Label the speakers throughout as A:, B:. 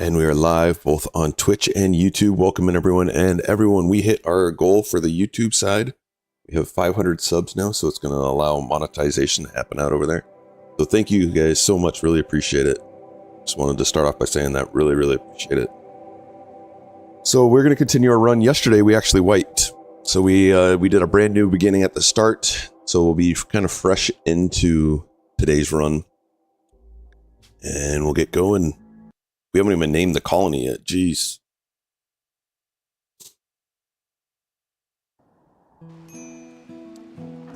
A: And we are live both on Twitch and YouTube. Welcome in everyone. And everyone, we hit our goal for the YouTube side. We have 500 subs now, so it's going to allow monetization to happen out over there. So thank you guys so much. Really appreciate it. Just wanted to start off by saying that. Really appreciate it. So we're going to continue our run. Yesterday, we actually wiped. So we did a brand new beginning at the start. So we'll be kind of fresh into today's run. And we'll get going. We haven't even named the colony yet. Jeez.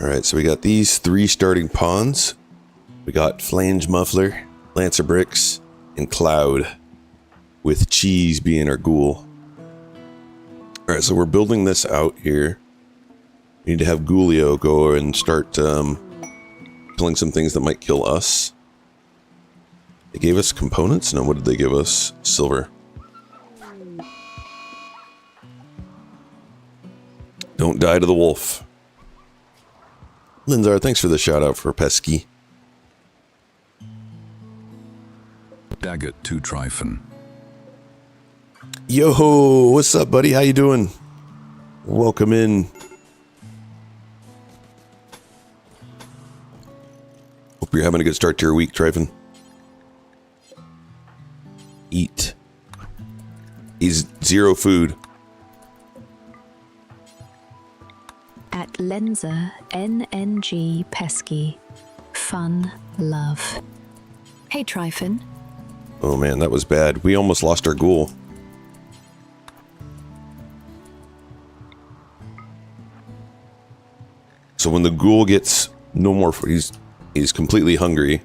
A: Alright, so we got these 3 starting pawns. We got Flange Muffler, Lancer Bricks, and Cloud, with Cheese being our ghoul. Alright, so we're building this out here. We need to have Ghouliyo go and start killing some things that might kill us. They gave us components? No, what did they give us? Silver. Don't die to the wolf. Linzar, thanks for the shout out for Pesky.
B: Daggett to Tryphon.
A: Yo, what's up, buddy? How you doing? Welcome in. Hope you're having a good start to your week, Tryphon. Eat. He's 0 food.
C: At Lenza, NNG Pesky. Fun, love. Hey, Tryphon.
A: Oh man, that was bad. We almost lost our ghoul. So when the ghoul gets no more, he's completely hungry,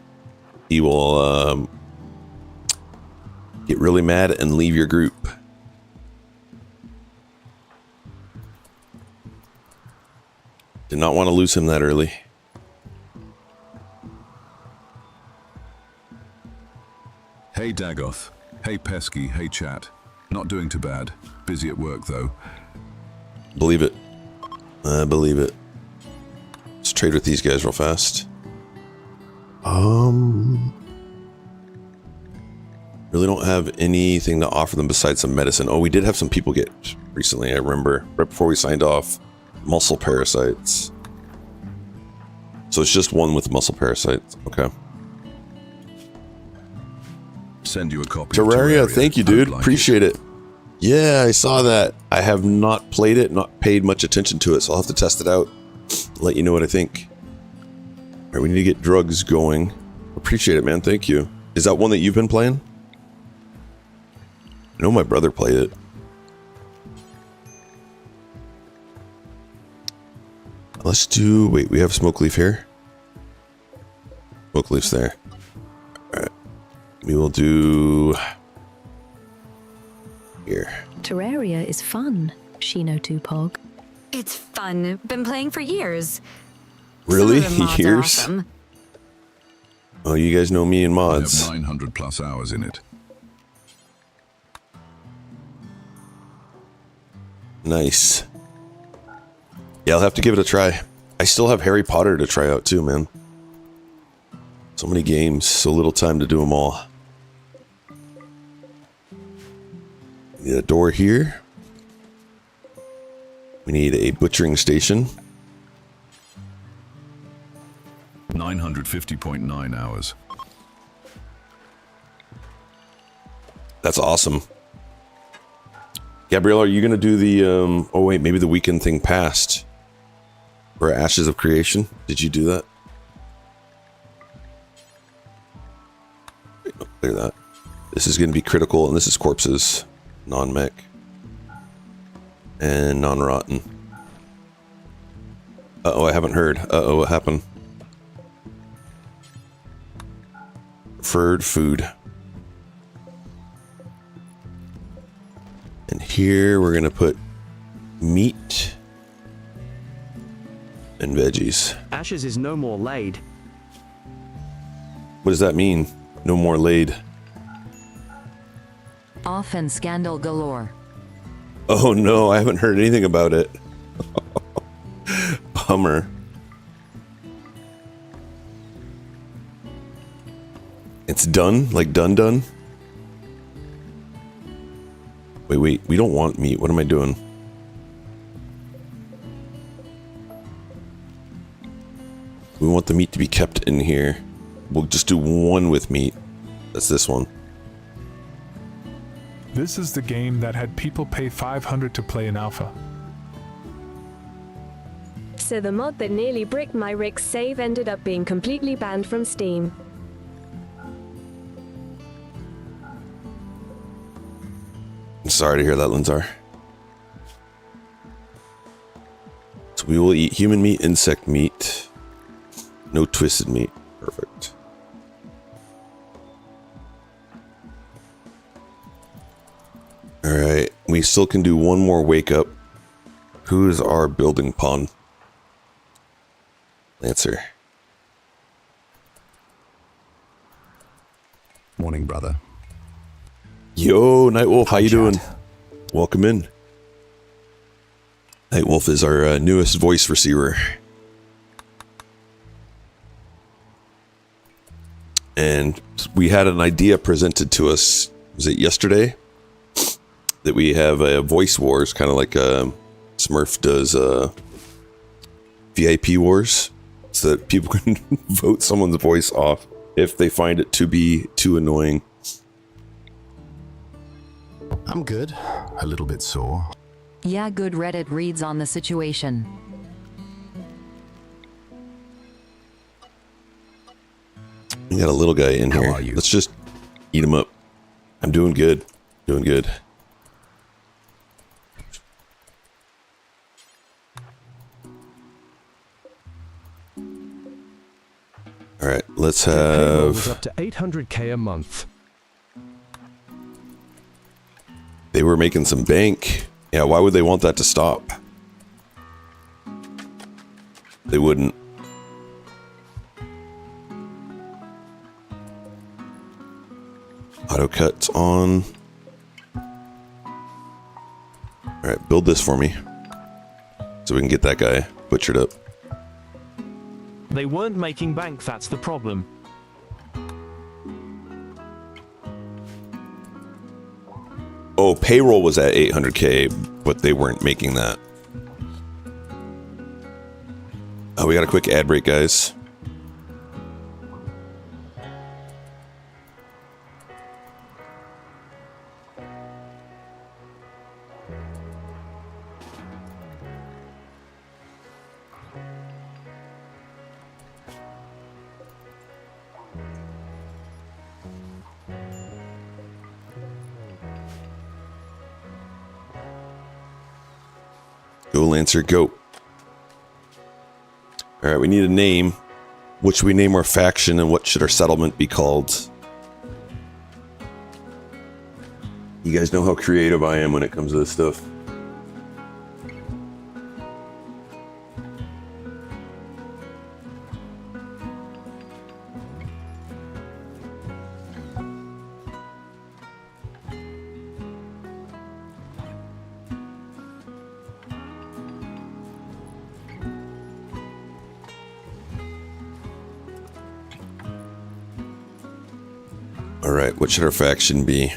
A: he will get really mad and leave your group. Did not want to lose him that early.
B: Hey Dagoth. Hey Pesky. Hey chat. Not doing too bad. Busy at work though.
A: Believe it. I believe it. Let's trade with these guys real fast. Really don't have anything to offer them besides some medicine. Oh, we did have some people get recently, I remember. Right before we signed off. Muscle parasites. So it's just one with muscle parasites. Okay.
B: Send you a copy.
A: Terraria, thank you, dude. Appreciate it. Yeah, I saw that. I have not played it, not paid much attention to it, so I'll have to test it out. Let you know what I think. Alright, we need to get drugs going. Appreciate it, man. Thank you. Is that one that you've been playing? I know my brother played it. Let's do... Wait, we have Smoke Leaf here? Smoke Leaf's there. Alright. We will do... Here.
C: Terraria is fun, Shino Tupog.
D: It's fun. Been playing for years.
A: Really?
D: Some of the mods are
A: Years?
D: awesome.
A: Oh, you guys know me and
B: I
A: mods.
B: have 900 plus hours in it.
A: Nice. Yeah, I'll have to give it a try. I still have Harry Potter to try out too, man. So many games, so little time to do them all. We need a door here. We need a butchering station.
B: 950.9 hours.
A: That's awesome. Gabrielle, are you going to do the... oh wait, maybe the weekend thing passed. For Ashes of Creation? Did you do that? Wait, no, clear that. This is going to be critical, and this is corpses. Non-mech. And non-rotten. Uh-oh, I haven't heard. Uh-oh, what happened? Preferred food. And here we're going to put meat and veggies.
E: Ashes is no more laid.
A: What does that mean? No more laid.
F: Often scandal galore.
A: Oh no, I haven't heard anything about it. Bummer. It's done? Like done? Wait, we don't want meat. What am I doing? We want the meat to be kept in here. We'll just do one with meat. That's this one.
E: This is the game that had people pay $500 to play in alpha.
G: So the mod that nearly bricked my Rick's save ended up being completely banned from Steam.
A: I'm sorry to hear that, Linzar. So we will eat human meat, insect meat. No twisted meat. Perfect. Alright, we still can do one more wake up. Who is our building pawn? Lancer.
H: Morning, brother.
A: Yo, Nightwolf, how you doing? Welcome in. Nightwolf is our newest voice receiver. And we had an idea presented to us, was it yesterday? That we have a voice wars, kind of like Smurf does VIP wars, so that people can vote someone's voice off if they find it to be too annoying.
H: I'm good. A little bit sore.
F: Yeah, good. Reddit reads on the situation.
A: We got a little guy in
H: How
A: here.
H: are you?
A: Let's just eat him up. I'm doing good. Doing good. All right, let's
I: Payroll was
A: have...
I: up to 800k a month.
A: They were making some bank. Yeah, why would they want that to stop? They wouldn't. Auto cuts on. Alright, build this for me. So we can get that guy butchered up.
J: They weren't making bank, that's the problem.
A: Oh, payroll was at 800k, but they weren't making that. Oh, we got a quick ad break, guys. Go, Lancer, go. Alright, we need a name. What should we name our faction and what should our settlement be called? You guys know how creative I am when it comes to this stuff. Alright, what should our faction be?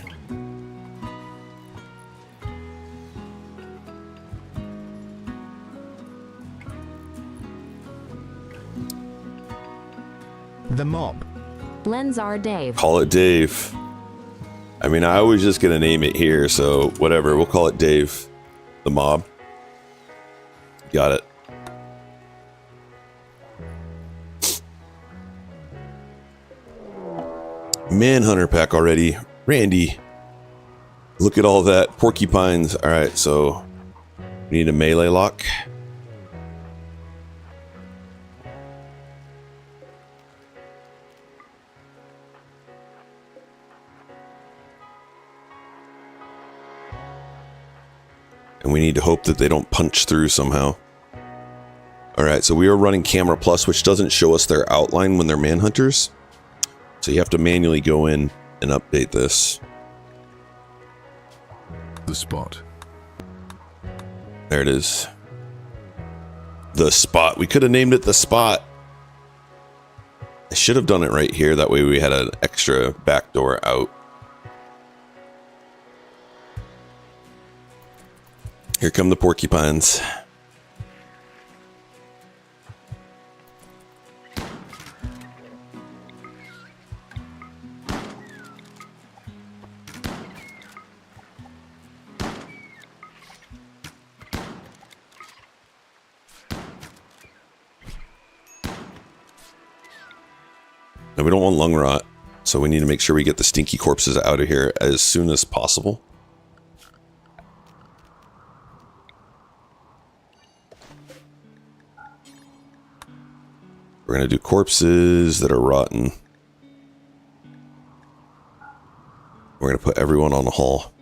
H: The mob.
F: Lenzar Dave.
A: Call it Dave. I mean, I was just gonna name it here, so whatever. We'll call it Dave. The mob. Got it. Manhunter pack already. Randy. Look at all that. Porcupines. Alright, so we need a melee lock. And we need to hope that they don't punch through somehow. Alright, so we are running Camera Plus, which doesn't show us their outline when they're manhunters. So you have to manually go in and update this.
B: The spot.
A: There it is. The spot. We could have named it the spot. I should have done it right here. That way we had an extra back door out. Here come the porcupines. Now we don't want lung rot, so we need to make sure we get the stinky corpses out of here as soon as possible. We're going to do corpses that are rotten. We're going to put everyone on the hall.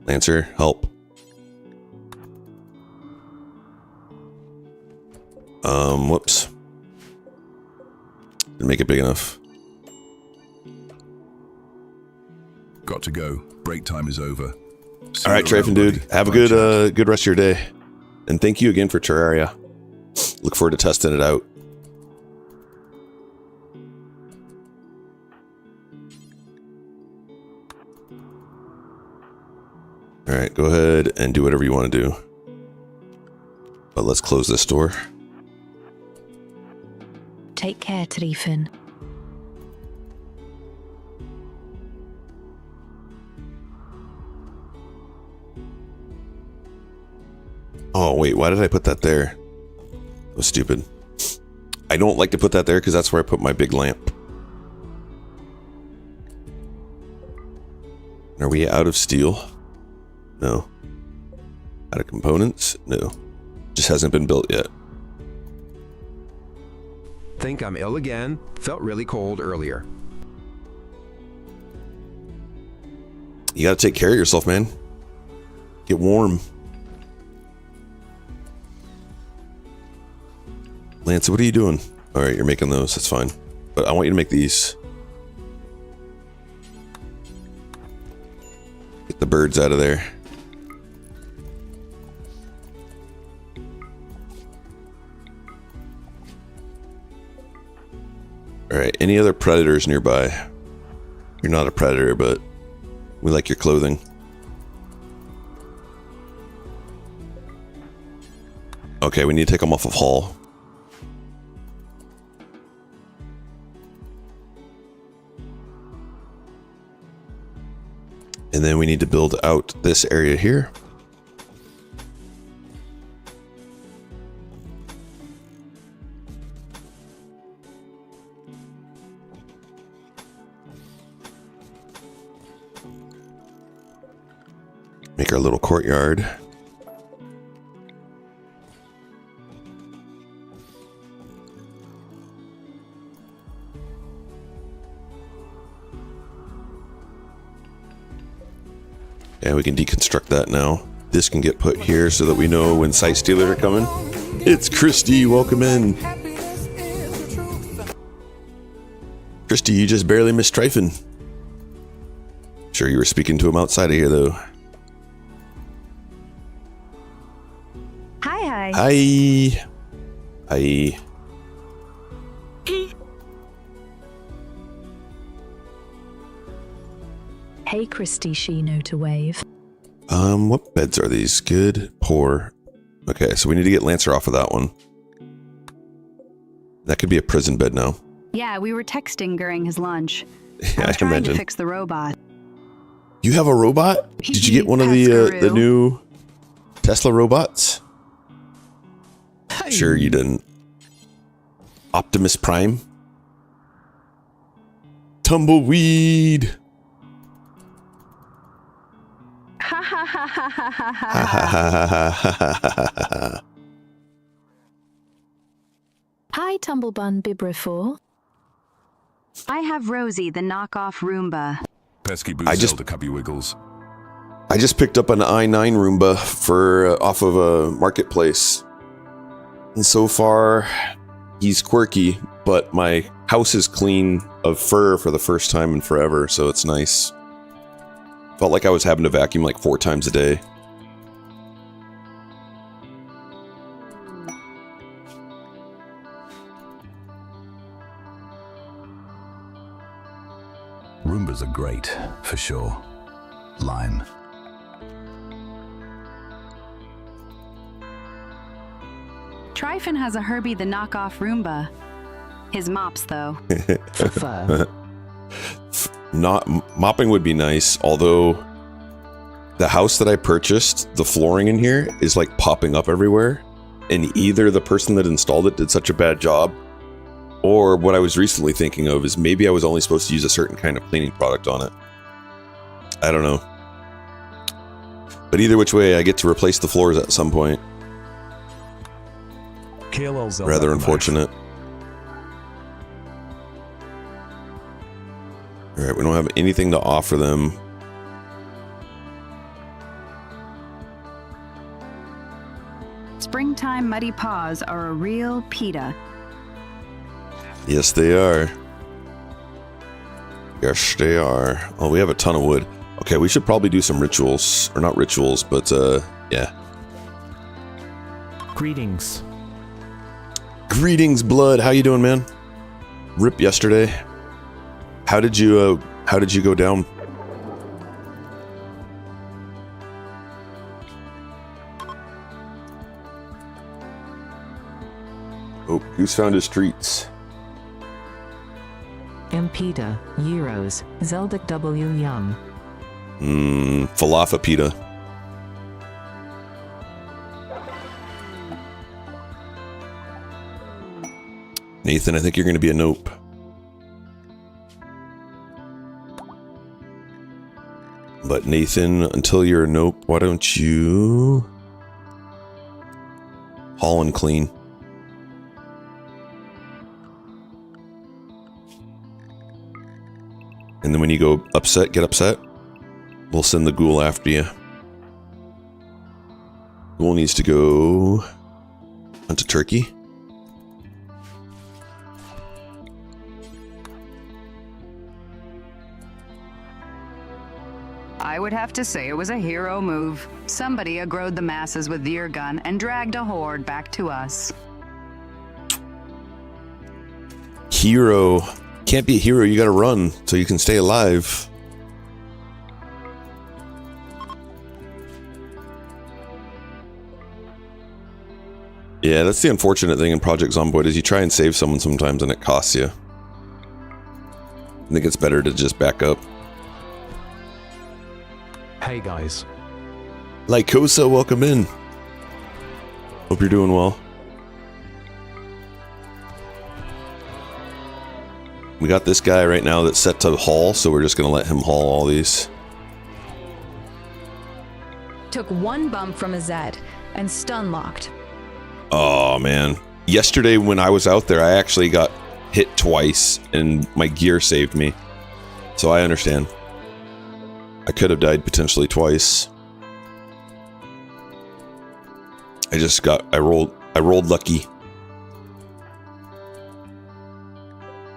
A: Lancer, help. Whoops. Didn't make it big enough.
B: Got to go. Break time is over.
A: All right, Trafen dude. Have a good rest of your day. And thank you again for Terraria. Look forward to testing it out. All right, go ahead and do whatever you want to do. But let's close this door.
C: Take care, Trifen.
A: Oh, wait, why did I put that there? That was stupid. I don't like to put that there because that's where I put my big lamp. Are we out of steel? No. Out of components? No. Just hasn't been built yet.
I: Think I'm ill again. Felt really cold earlier.
A: You gotta take care of yourself, man. Get warm. Lance, what are you doing? Alright, you're making those. That's fine. But I want you to make these. Get the birds out of there. Alright, any other predators nearby? You're not a predator, but we like your clothing. Okay, we need to take them off of Hall. And then we need to build out this area here. Make our little courtyard. Yeah, we can deconstruct that now. This can get put here so that we know when site stealers are coming. It's Christy, welcome in. Christy, you just barely missed Trifen. Sure, you were speaking to him outside of here, though.
D: Hi.
A: Hi. Hi.
C: Hey, Christy Shino to wave.
A: What beds are these? Good, poor. Okay, so we need to get Lancer off of that one. That could be a prison bed now.
K: Yeah, we were texting during his lunch.
A: Yeah,
K: I was
A: can
K: trying
A: imagine.
K: to fix the robot.
A: You have a robot? Did you get one of the new Tesla robots? Hey. Sure you didn't. Optimus Prime? Tumbleweed!
K: Ha ha ha ha ha ha ha.
C: Hi, Tumblebun Bibrifor.
K: I have Rosie, the knockoff Roomba.
B: Pesky boots the cubby wiggles.
A: I just picked up an i9 Roomba for off of a marketplace. And so far, he's quirky, but my house is clean of fur for the first time in forever, so it's nice. Felt like I was having to vacuum like 4 times a day.
B: Roombas are great, for sure. Lime.
K: Tryphon has a Herbie the knockoff Roomba. His mops, though.
A: Not mopping would be nice, although the house that I purchased, the flooring in here is like popping up everywhere, and either the person that installed it did such a bad job, or what I was recently thinking of is maybe I was only supposed to use a certain kind of cleaning product on it. I don't know. But either which way, I get to replace the floors at some point. Rather unfortunate. Alright, we don't have anything to offer them.
K: Springtime muddy paws are a real PETA.
A: Yes, they are. Yes, they are. Oh, we have a ton of wood. Okay, we should probably do some rituals. Or not rituals, but, yeah.
J: Greetings.
A: Greetings, Blood. How you doing, man? Rip yesterday. How did you go down? Oh, who's found his treats?
F: Impeta, Euros, Zeldic W Yum.
A: Falafel pita. Nathan, I think you're going to be a nope. But Nathan, until you're a nope, why don't you haul and clean? And then when you go upset, get upset, we'll send the ghoul after you. Ghoul needs to go hunt a turkey.
K: I would have to say it was a hero move. Somebody aggroed the masses with the ear gun and dragged a horde back to us.
A: Hero. Can't be a hero, you gotta run so you can stay alive. Yeah, that's the unfortunate thing in Project Zomboid is you try and save someone sometimes and it costs you. I think it's better to just back up.
J: Hey guys.
A: Lycosa, welcome in. Hope you're doing well. We got this guy right now that's set to haul, so we're just gonna let him haul all these.
L: Took one bump from a Zed and stun locked.
A: Oh man. Yesterday when I was out there, I actually got hit twice and my gear saved me. So I understand. I could have died potentially twice. I rolled lucky.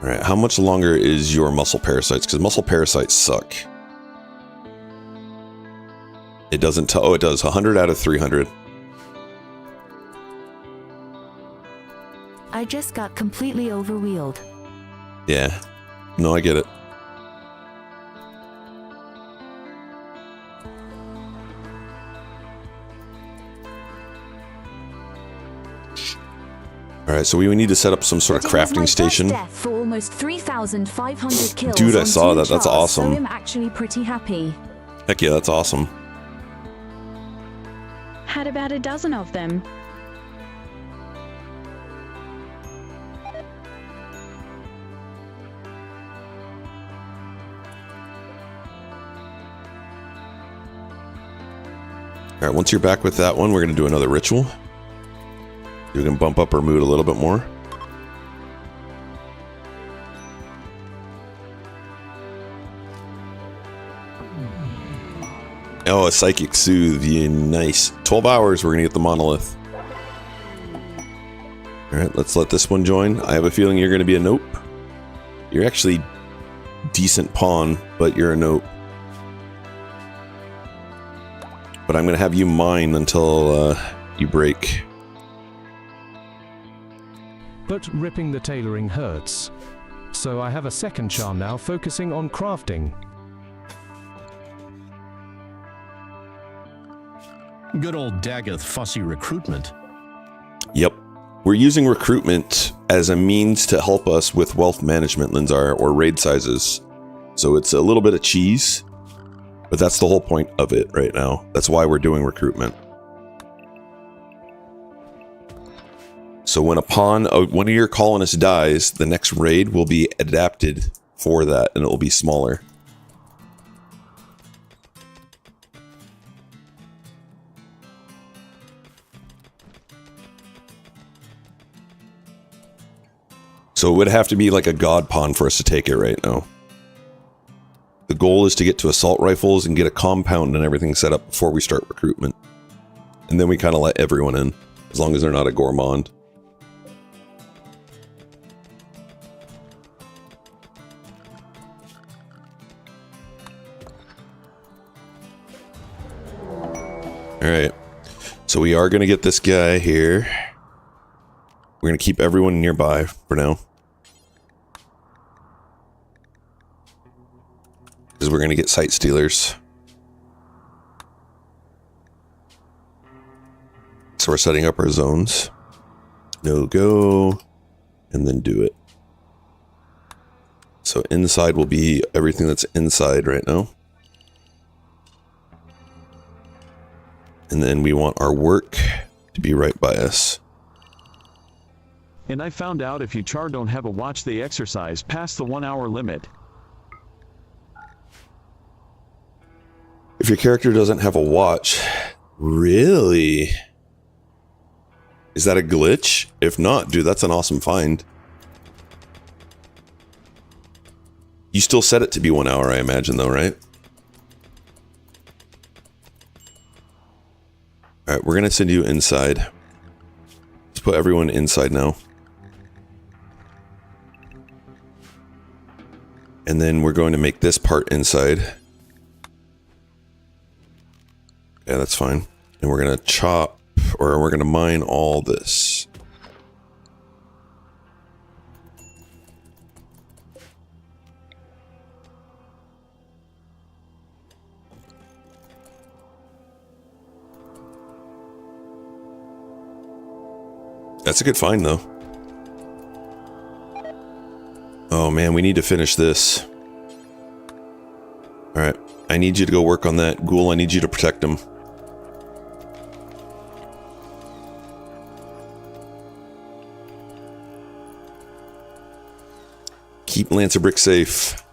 A: Alright, how much longer is your muscle parasites? Because muscle parasites suck. It doesn't tell. Oh, it does. 100 out of 300.
C: I just got completely overwheeled.
A: Yeah. No, I get it. Alright, so we need to set up some sort of crafting station.
C: Death for almost 3,500 kills.
A: Dude, I saw that. That's awesome.
C: So I'm actually pretty happy.
A: Heck yeah, that's awesome.
K: Had about a dozen of them.
A: Alright, once you're back with that one, we're going to do another ritual. We can bump up our mood a little bit more. Oh, a psychic soothe. Yeah, nice. 12 hours, we're going to get the monolith. Alright, let's let this one join. I have a feeling you're going to be a nope. You're actually decent pawn, but you're a nope. But I'm going to have you mine until you break.
J: But ripping the tailoring hurts. So I have a second charm now, focusing on crafting.
H: Good old Dagoth fussy recruitment.
A: Yep. We're using recruitment as a means to help us with wealth management, Linzar, or raid sizes. So it's a little bit of cheese, but that's the whole point of it right now. That's why we're doing recruitment. So when a pawn, one of your colonists dies, the next raid will be adapted for that, and it will be smaller. So it would have to be like a god pawn for us to take it right now. The goal is to get to assault rifles and get a compound and everything set up before we start recruitment. And then we kind of let everyone in, as long as they're not a gourmand. Alright, so we are going to get this guy here. We're going to keep everyone nearby for now. Because we're going to get site stealers. So we're setting up our zones. No go. And then do it. So inside will be everything that's inside right now. And then we want our work to be right by us.
M: And I found out if you char don't have a watch they exercise past the 1 hour limit.
A: If your character doesn't have a watch, really? Is that a glitch? If not, dude, that's an awesome find. You still set it to be 1 hour, I imagine, though, right? Alright, we're gonna send you inside. Let's put everyone inside now. And then we're going to make this part inside. Yeah, that's fine. And we're going to chop, or we're going to mine all this. That's a good find, though. Oh man, we need to finish this. Alright, I need you to go work on that. Ghoul, I need you to protect him. Keep Lancer Brick safe.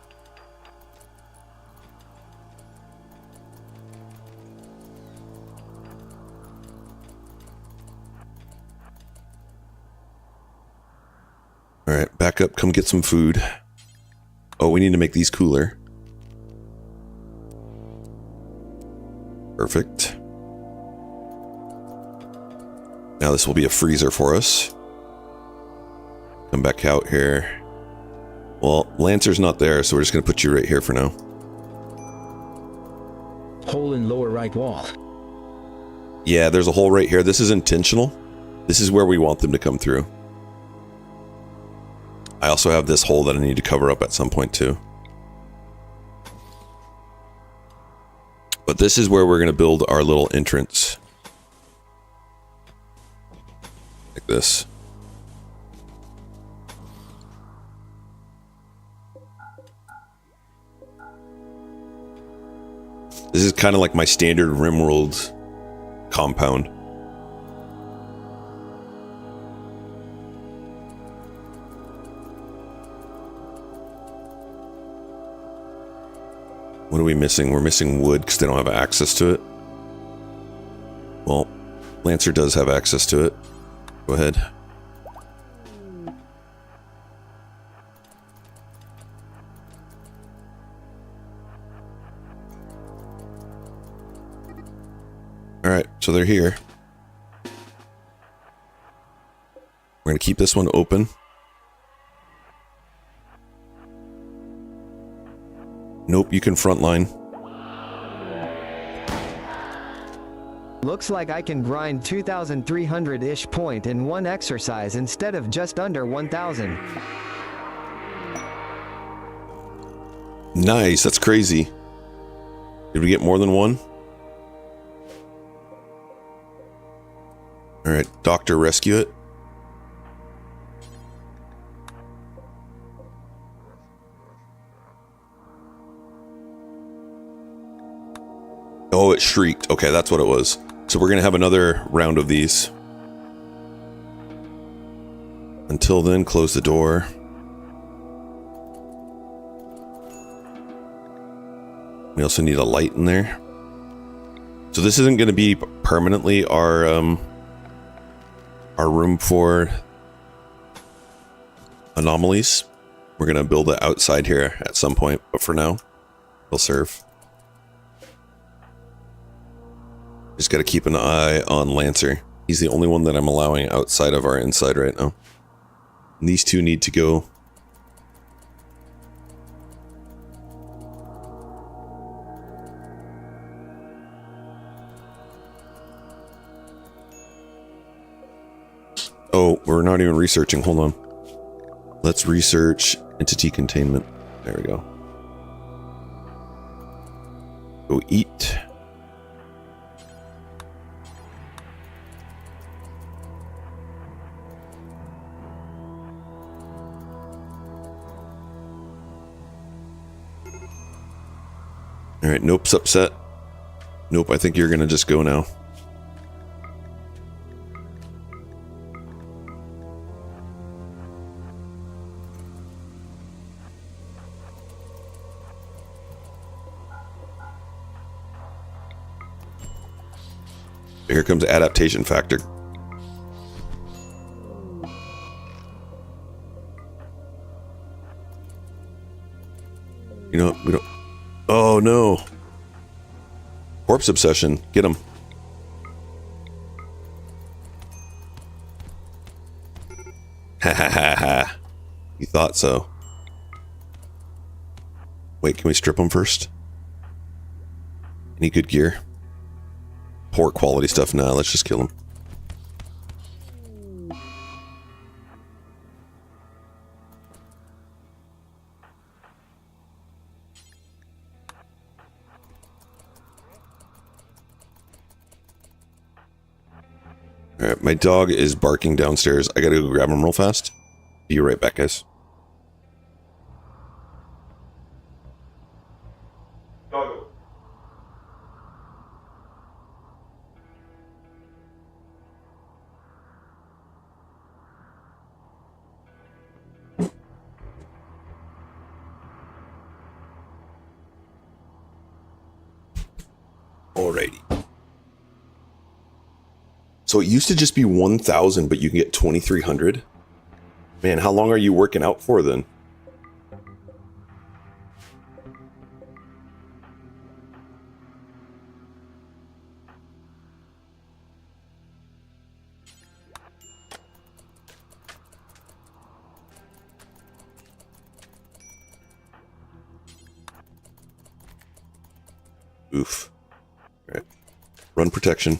A: Alright, back up, come get some food. Oh, we need to make these cooler. Perfect. Now this will be a freezer for us. Come back out here. Well, Lancer's not there, so we're just going to put you right here for now.
N: Hole in lower right wall.
A: Yeah, there's a hole right here. This is intentional. This is where we want them to come through. I also have this hole that I need to cover up at some point too. But this is where we're going to build our little entrance. Like this. This is kind of like my standard Rimworld compound. What are we missing? We're missing wood because they don't have access to it. Well, Lancer does have access to it. Go ahead. Alright, so they're here. We're We're going to keep this one open. Nope, you can frontline.
O: Looks like I can grind 2,300-ish point in one exercise instead of just under 1,000.
A: Nice, that's crazy. Did we get more than one? Alright, doctor, rescue it. Oh, it shrieked. Okay, that's what it was. So we're going to have another round of these. Until then, close the door. We also need a light in there. So this isn't going to be permanently our room for anomalies. We're going to build it outside here at some point, but for now, it'll serve. Just got to keep an eye on Lancer. He's the only one that I'm allowing outside of our inside right now. And these two need to go. Oh, we're not even researching. Hold on. Let's research entity containment. There we go. Go eat. Alright, Nope's upset. Nope, I think you're gonna just go now. Here comes adaptation factor. You know, we don't... Oh no! Corpse obsession. Get him. Ha ha ha ha. You thought so. Wait, can we strip him first? Any good gear? Poor quality stuff. Nah, let's just kill him. Alright, my dog is barking downstairs. I gotta go grab him real fast. Be right back, guys. Doggo. Alrighty. So it used to just be 1,000, but you can get 2,300. Man, how long are you working out for then? Oof. All right. Run protection.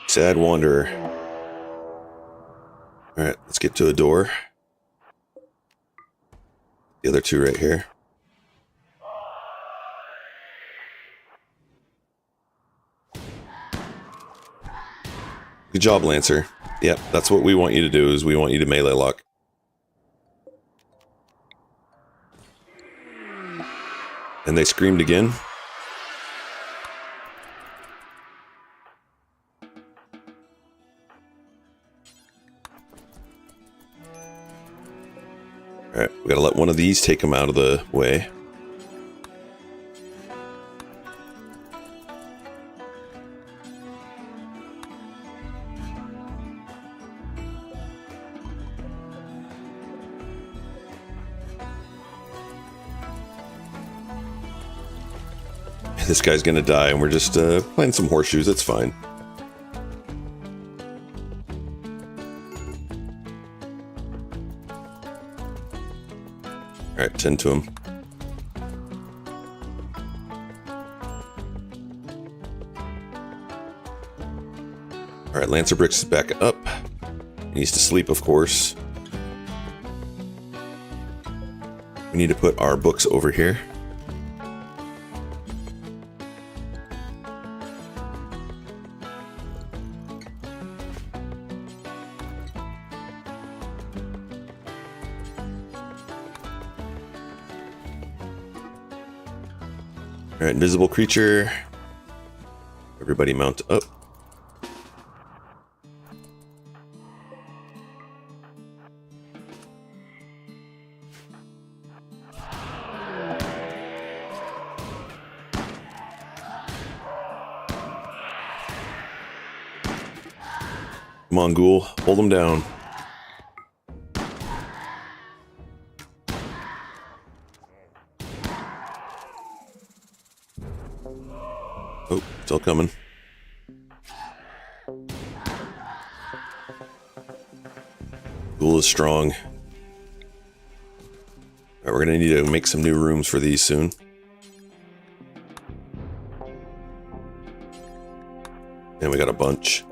A: Sad wanderer. Alright, let's get to a door. The other two right here. Good job, Lancer. Yep, that's what we want you to do, is we want you to melee lock. And they screamed again. Alright, we gotta let one of these take him out of the way. This guy's gonna die, and we're just playing some horseshoes. It's fine. Alright, tend to him. Alright, Lancer Bricks is back up. He needs to sleep, of course. We need to put our books over here. Alright, invisible creature. Everybody mount up. Come on, Ghoul. Hold him down. Oh, still coming. Ghoul is strong. Alright, we're gonna need to make some new rooms for these soon. And we got a bunch.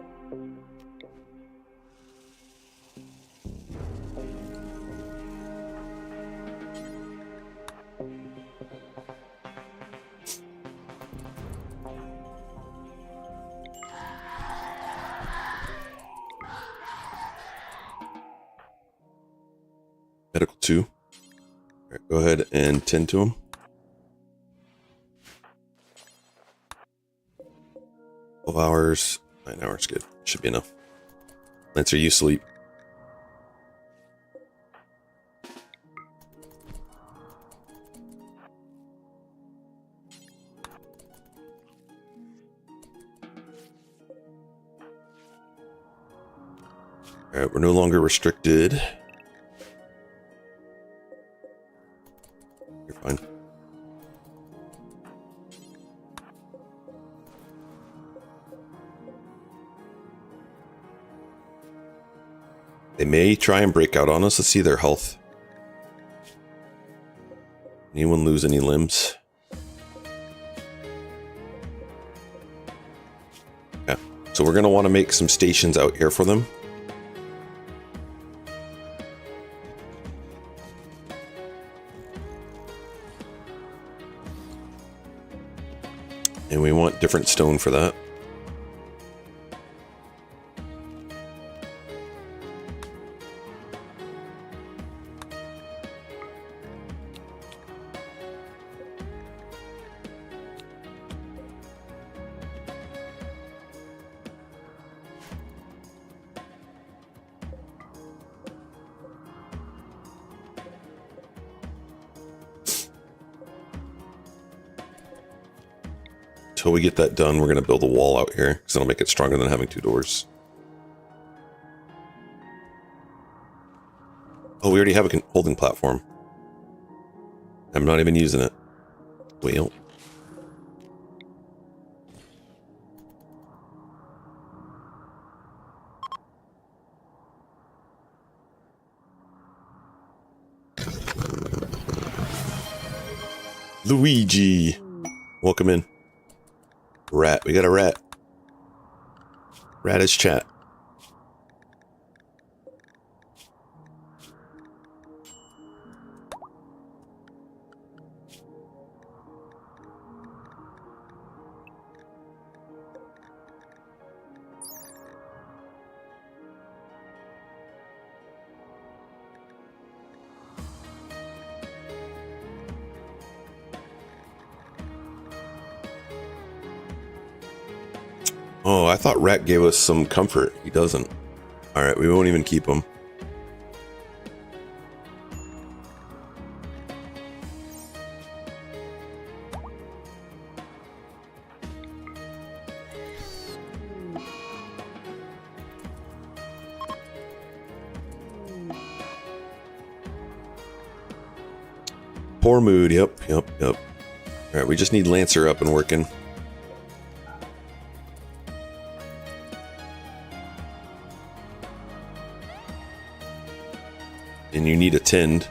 A: Medical 2. All right, go ahead and tend to him. 12 hours, 9 hours, good. Should be enough. Lancer, you sleep. All right, we're no longer restricted. You're fine. They may try and break out on us. Let's see their health. Anyone lose any limbs? Yeah. So we're going to want to make some stations out here for them. And we want different stone for that. Until we get that done, we're going to build a wall out here, because that'll make it stronger than having 2 doors. Oh, we already have a holding platform. I'm not even using it. Well. Luigi! Welcome in. Rat. We got a rat. Rat is chat. Oh, I thought Rat gave us some comfort. He doesn't. Alright, we won't even keep him. Poor mood. Yep. Alright, we just need Lancer up and working. And you need a tinned.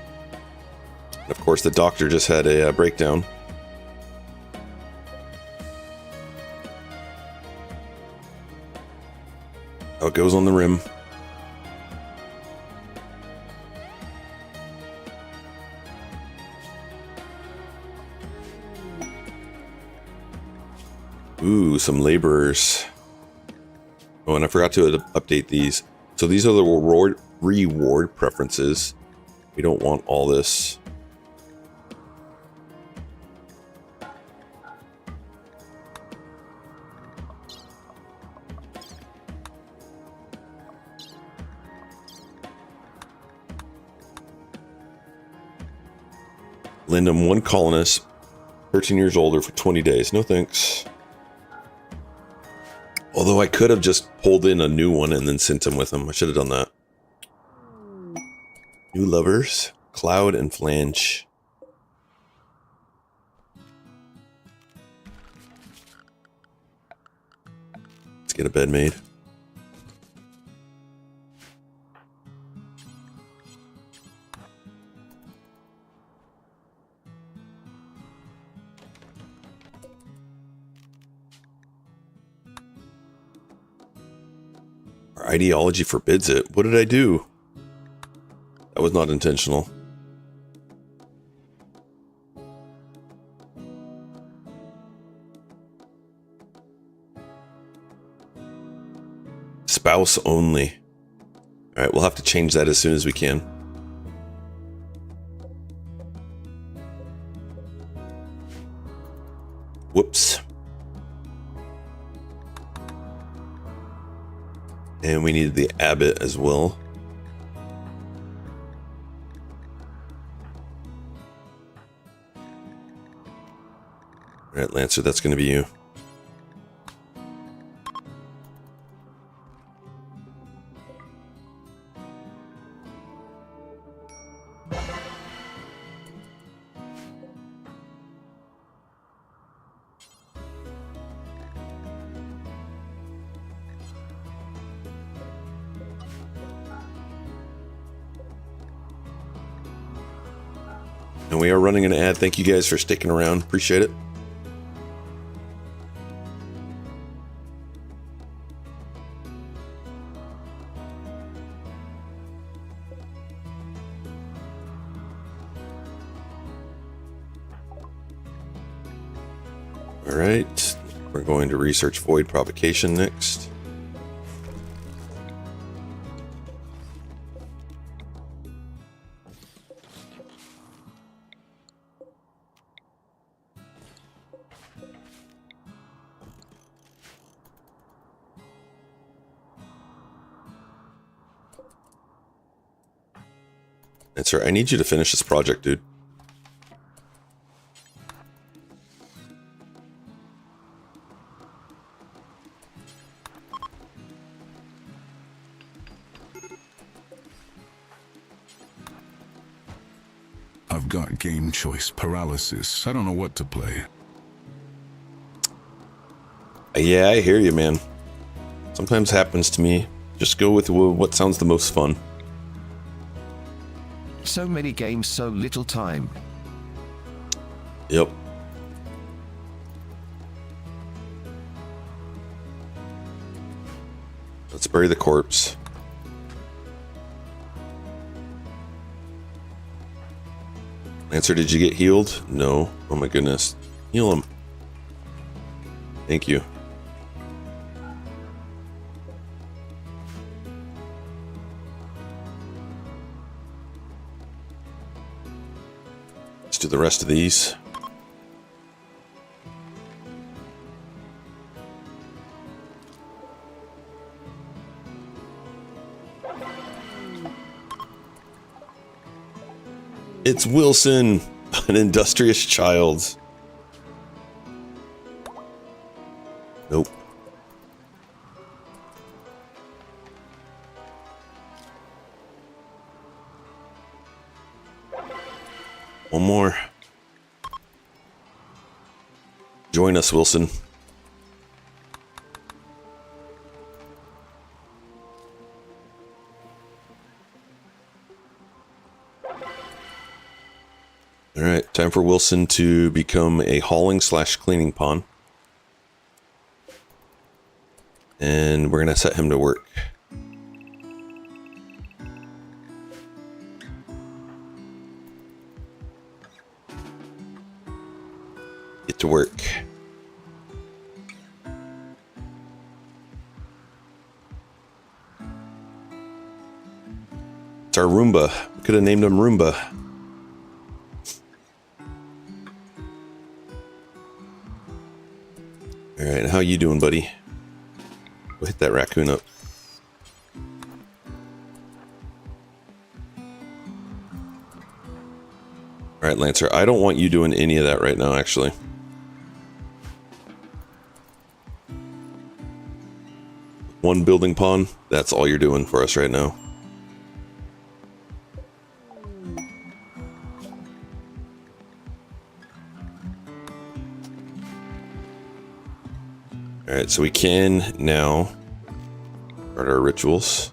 A: And of course, the doctor just had a breakdown. How it goes on the rim. Ooh, some laborers. Oh, and I forgot to update these. So these are the reward preferences. We don't want all this. Lend him one colonist, 13 years older for 20 days. No thanks. Although I could have just pulled in a new one and then sent him with him. I should have done that. New lovers, Cloud and Flange. Let's get a bed made. Our ideology forbids it. What did I do? That was not intentional. Spouse only. Alright, we'll have to change that as soon as we can. Whoops. And we needed the abbot as well. Alright, Lancer, that's going to be you. And we are running an ad. Thank you guys for sticking around. Appreciate it. All right, we're going to research void provocation next. And sir, I need you to finish this project, dude.
B: I've got game choice paralysis. I don't know what to play.
A: Yeah, I hear you, man. Sometimes happens to me. Just go with what sounds the most fun.
P: So many games, so little time.
A: Yep. Let's bury the corpse. Lancer, did you get healed? No. Oh my goodness. Heal him. Thank you. Let's do the rest of these. It's Wilson, an industrious child. Nope. One more. Join us, Wilson. All right, time for Wilson to become a hauling/cleaning pawn. And we're going to set him to work. Get to work. It's our Roomba. We could have named him Roomba. All right, how you doing, buddy? We'll hit that raccoon up. All right, Lancer, I don't want you doing any of that right now, actually. One building pawn, that's all you're doing for us right now. All right, so we can now start our rituals.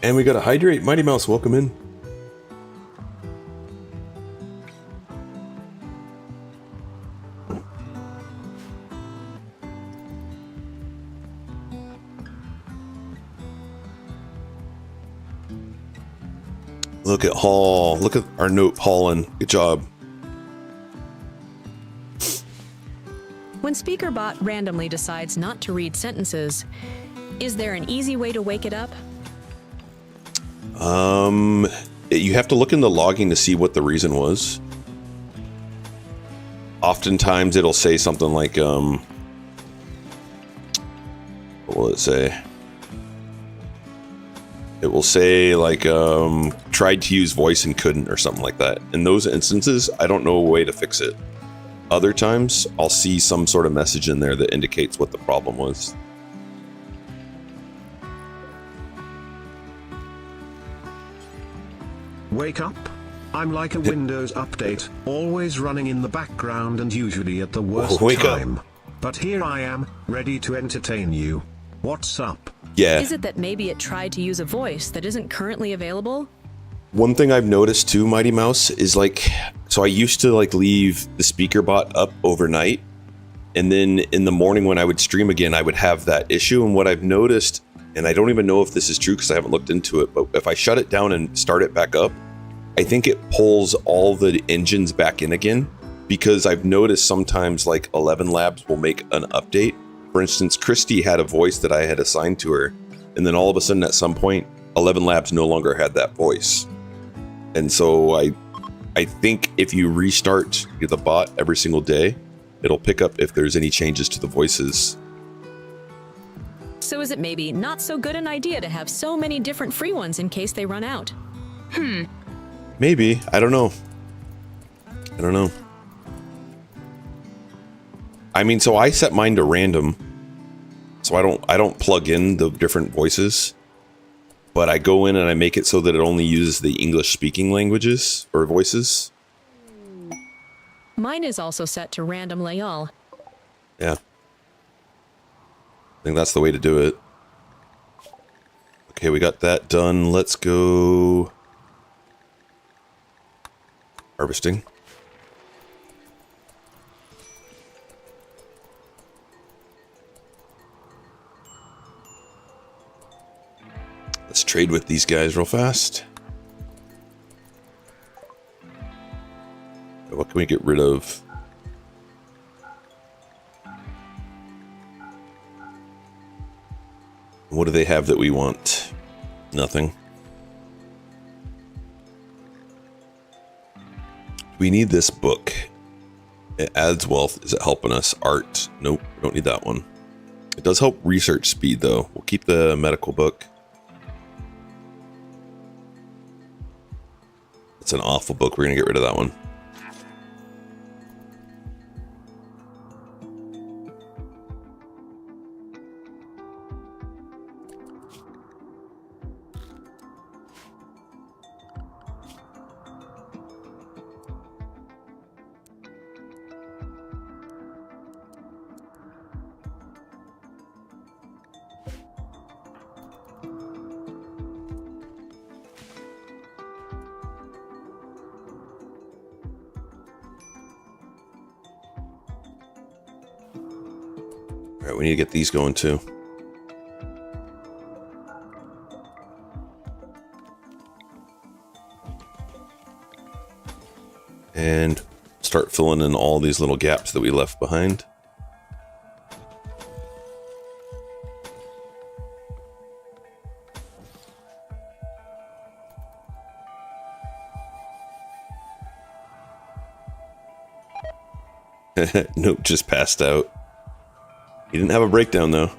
A: And we got a hydrate. Mighty Mouse, welcome in. Look at Hall. Look at our note hauling. Good job.
L: When SpeakerBot randomly decides not to read sentences, is there an easy way to wake it up?
A: You have to look in the logging to see what the reason was. Oftentimes it'll say something like, what will it say? It will say like, tried to use voice and couldn't or something like that. In those instances, I don't know a way to fix it. Other times, I'll see some sort of message in there that indicates what the problem was.
Q: Wake up. I'm like a Windows update, always running in the background and usually at the worst time. But here I am, ready to entertain you. What's up?
A: Yeah.
L: Is it that maybe it tried to use a voice that isn't currently available?
A: One thing I've noticed too, Mighty Mouse, is like, so I used to like leave the speaker bot up overnight, and then in the morning when I would stream again, I would have that issue. And what I've noticed, and I don't even know if this is true because I haven't looked into it, but if I shut it down and start it back up, I think it pulls all the engines back in again, because I've noticed sometimes like 11 Labs will make an update. For instance, Christy had a voice that I had assigned to her, and then all of a sudden at some point, 11 Labs no longer had that voice. And so I think if you restart the bot every single day, it'll pick up if there's any changes to the voices.
L: So is it maybe not so good an idea to have so many different free ones in case they run out?
A: Maybe. I don't know. I don't know. I mean, so I set mine to random, so I don't plug in the different voices, but I go in and I make it so that it only uses the English speaking languages or voices.
L: Mine is also set to random layal.
A: Yeah. I think that's the way to do it. Okay, we got that done. Let's go harvesting. Let's trade with these guys real fast. What can we get rid of? What do they have that we want? Nothing. We need this book. It adds wealth. Is it helping us? Art. Nope, we don't need that one. It does help research speed though. We'll keep the medical book. It's an awful book. We're gonna get rid of that one. Alright, we need to get these going too. And start filling in all these little gaps that we left behind. Nope, just passed out. He didn't have a breakdown though.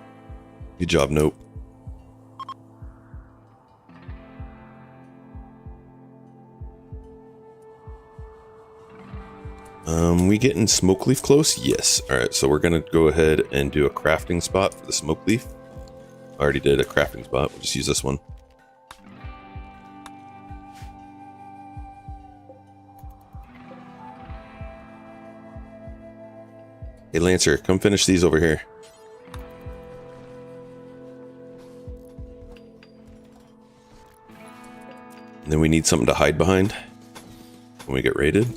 A: Good job, Nope. We getting smoke leaf close? Yes. Alright, so we're gonna go ahead and do a crafting spot for the smoke leaf. I already did a crafting spot, we'll just use this one. Hey Lancer, come finish these over here. And then we need something to hide behind when we get raided.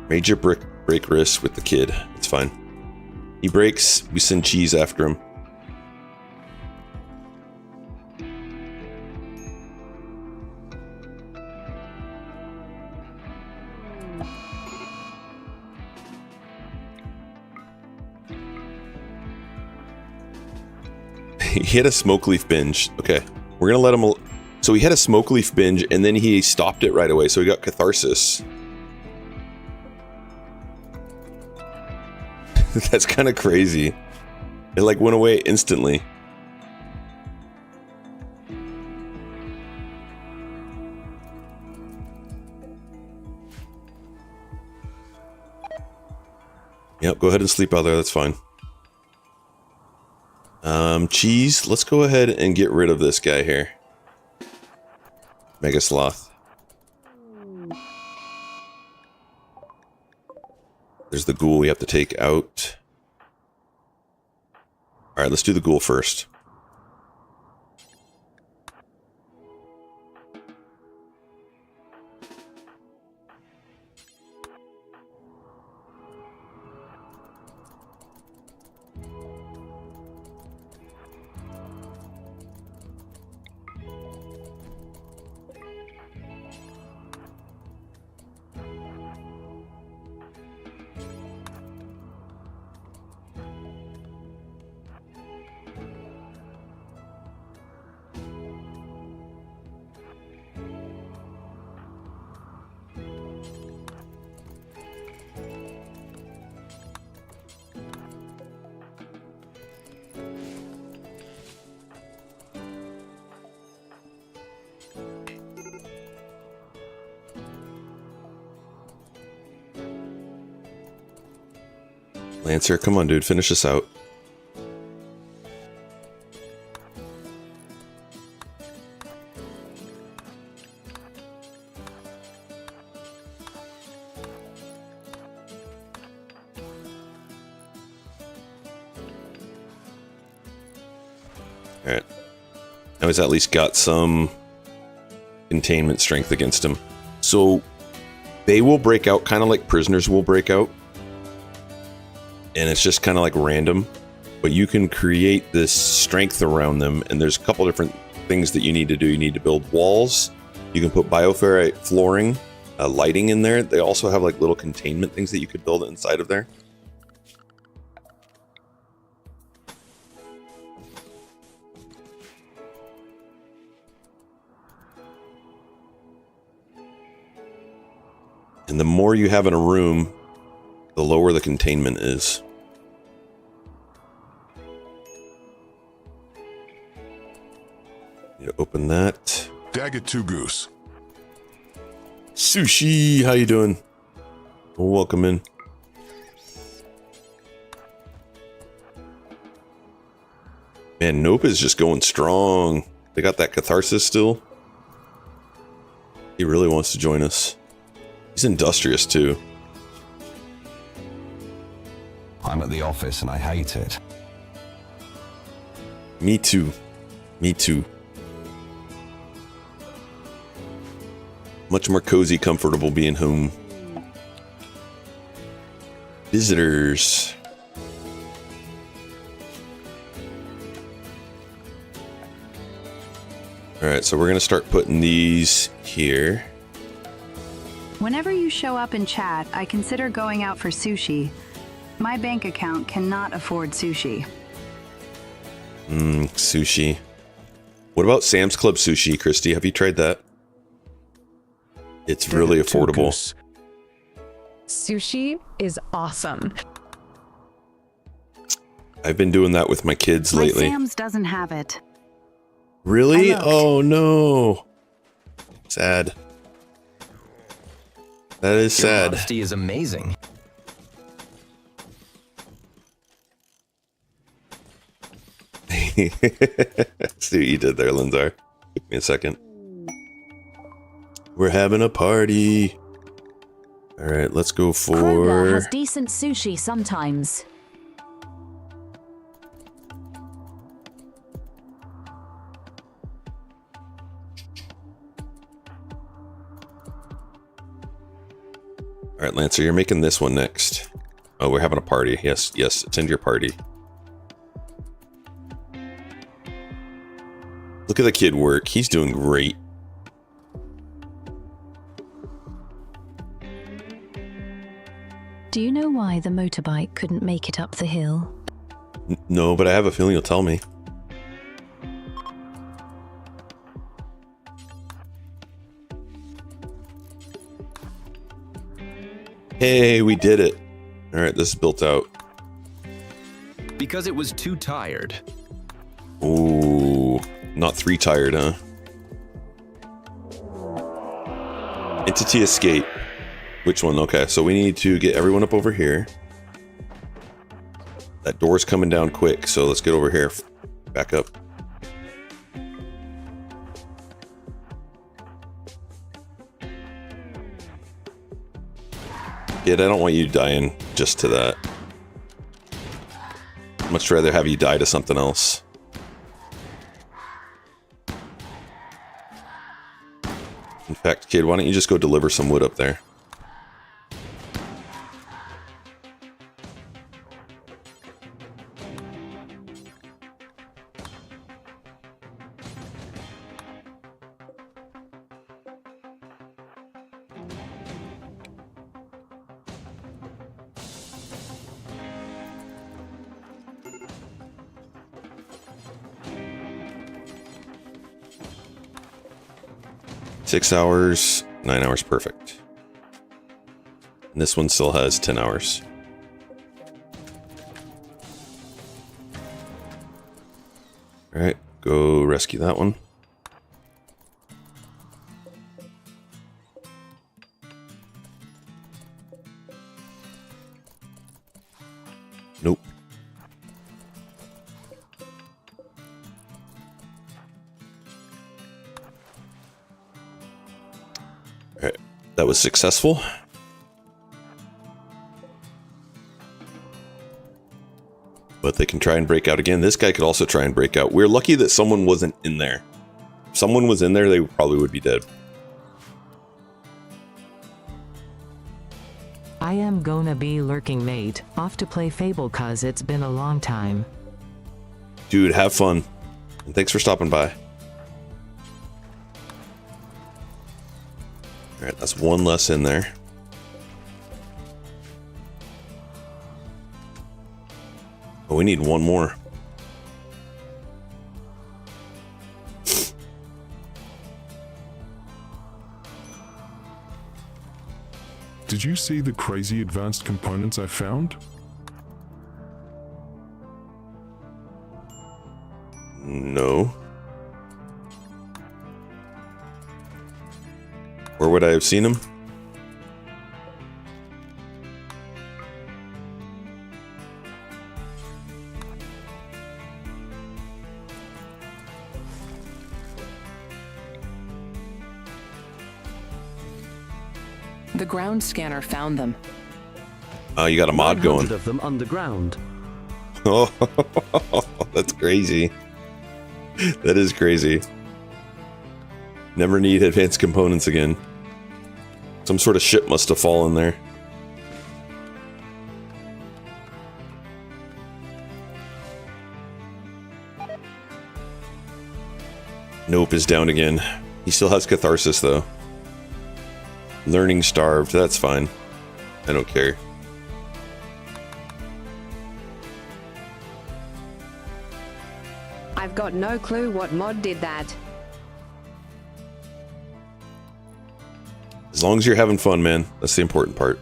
A: Major break risk with the kid. It's fine. He breaks, we send cheese after him. He had a smoke leaf binge. Okay, we're gonna let him. So he had a smoke leaf binge and then he stopped it right away. So he got catharsis. That's kind of crazy. It like went away instantly. Yep, go ahead and sleep out there, that's fine. Cheese, let's go ahead and get rid of this guy here. Mega Sloth. There's the ghoul we have to take out. Alright, let's do the ghoul first. Lancer, come on, dude, finish this out. Alright. Now he's at least got some containment strength against him. So they will break out kind of like prisoners will break out. And it's just kind of like random, but you can create this strength around them. And there's a couple different things that you need to do. You need to build walls. You can put bioferrite flooring, lighting in there. They also have like little containment things that you could build inside of there. And the more you have in a room, the lower the containment is. Need to open that.
B: Daggett 2 Goose.
A: Sushi, how you doing? Well, welcome in. Man, Nope is just going strong. They got that catharsis still. He really wants to join us. He's industrious too.
P: I'm at the office and I hate it.
A: Me too. Me too. Much more cozy, comfortable being home. Visitors. Alright, so we're going to start putting these here.
K: Whenever you show up in chat, I consider going out for sushi. My bank account cannot afford sushi.
A: Sushi. What about Sam's Club sushi, Christy? Have you tried that? It's really affordable.
R: Sushi is awesome.
A: I've been doing that with my kids lately.
K: My Sam's doesn't have it.
A: Really? Oh no. Sad. That is sad.
I: Honesty is amazing.
A: See what you did there, Linzar. Give me a second. We're having a party. Alright, let's go for...
C: Kroger has decent sushi sometimes.
A: Alright, Lancer, you're making this one next. Oh, we're having a party. Yes, yes, attend your party. Look at the kid work. He's doing great.
C: Do you know why the motorbike couldn't make it up the hill?
A: No, but I have a feeling you'll tell me. Hey, we did it. Alright, this is built out.
I: Because it was too tired.
A: Ooh, not 3 tired, huh? Entity escape. Which one? Okay, so we need to get everyone up over here. That door's coming down quick, so let's get over here. Back up. Kid, I don't want you dying just to that. I'd much rather have you die to something else. In fact, kid, why don't you just go deliver some wood up there? Six hours, 9 hours, perfect. And this one still has 10 hours. Alright, go rescue that one. Nope. Alright, that was successful. But they can try and break out again. This guy could also try and break out. We're lucky that someone wasn't in there. If someone was in there, they probably would be dead.
F: I am gonna be lurking, mate. Off to play Fable cause it's been a long time.
A: Dude, have fun. And thanks for stopping by. Alright, that's one less in there. Oh, we need one more.
E: Did you see the crazy advanced components I found?
A: No. Where would I have seen them?
R: The ground scanner found them.
A: Oh, you got a mod going.
N: 100 of them underground.
A: Oh, that's crazy. That is crazy. Never need advanced components again. Some sort of ship must have fallen there. Nope is down again. He still has catharsis though. Learning starved, that's fine. I don't care.
S: I've got no clue what mod did that.
A: As long as you're having fun, man. That's the important part.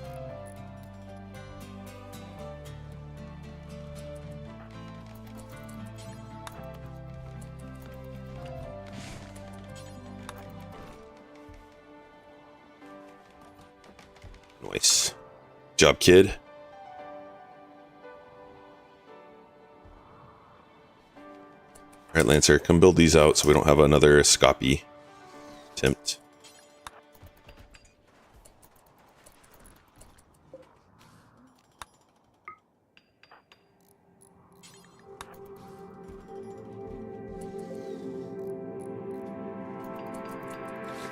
A: Nice. Good job, kid. Alright, Lancer, come build these out so we don't have another Scopy attempt.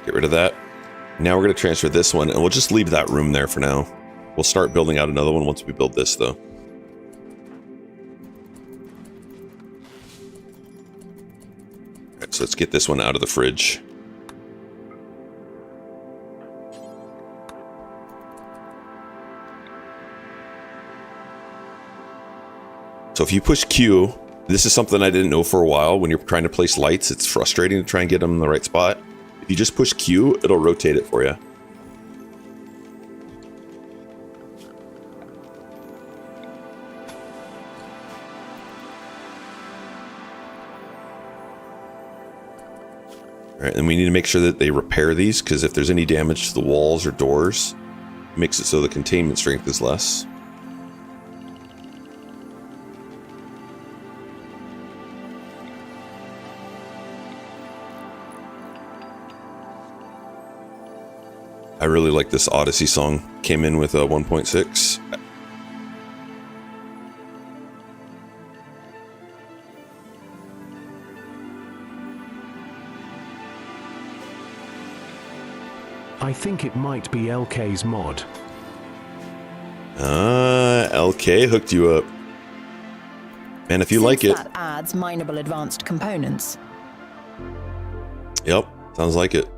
A: Get rid of that. Now we're going to transfer this one, and we'll just leave that room there for now. We'll start building out another one once we build this, though. Alright, so let's get this one out of the fridge. So if you push Q, this is something I didn't know for a while. When you're trying to place lights, it's frustrating to try and get them in the right spot. If you just push Q, it'll rotate it for you. Alright, and we need to make sure that they repair these, because if there's any damage to the walls or doors, it makes it so the containment strength is less. I really like this Odyssey song. Came in with a 1.6.
J: I think it might be LK's mod.
A: LK hooked you up. And if you like it...
T: that adds mineable advanced components.
A: Yep, sounds like it.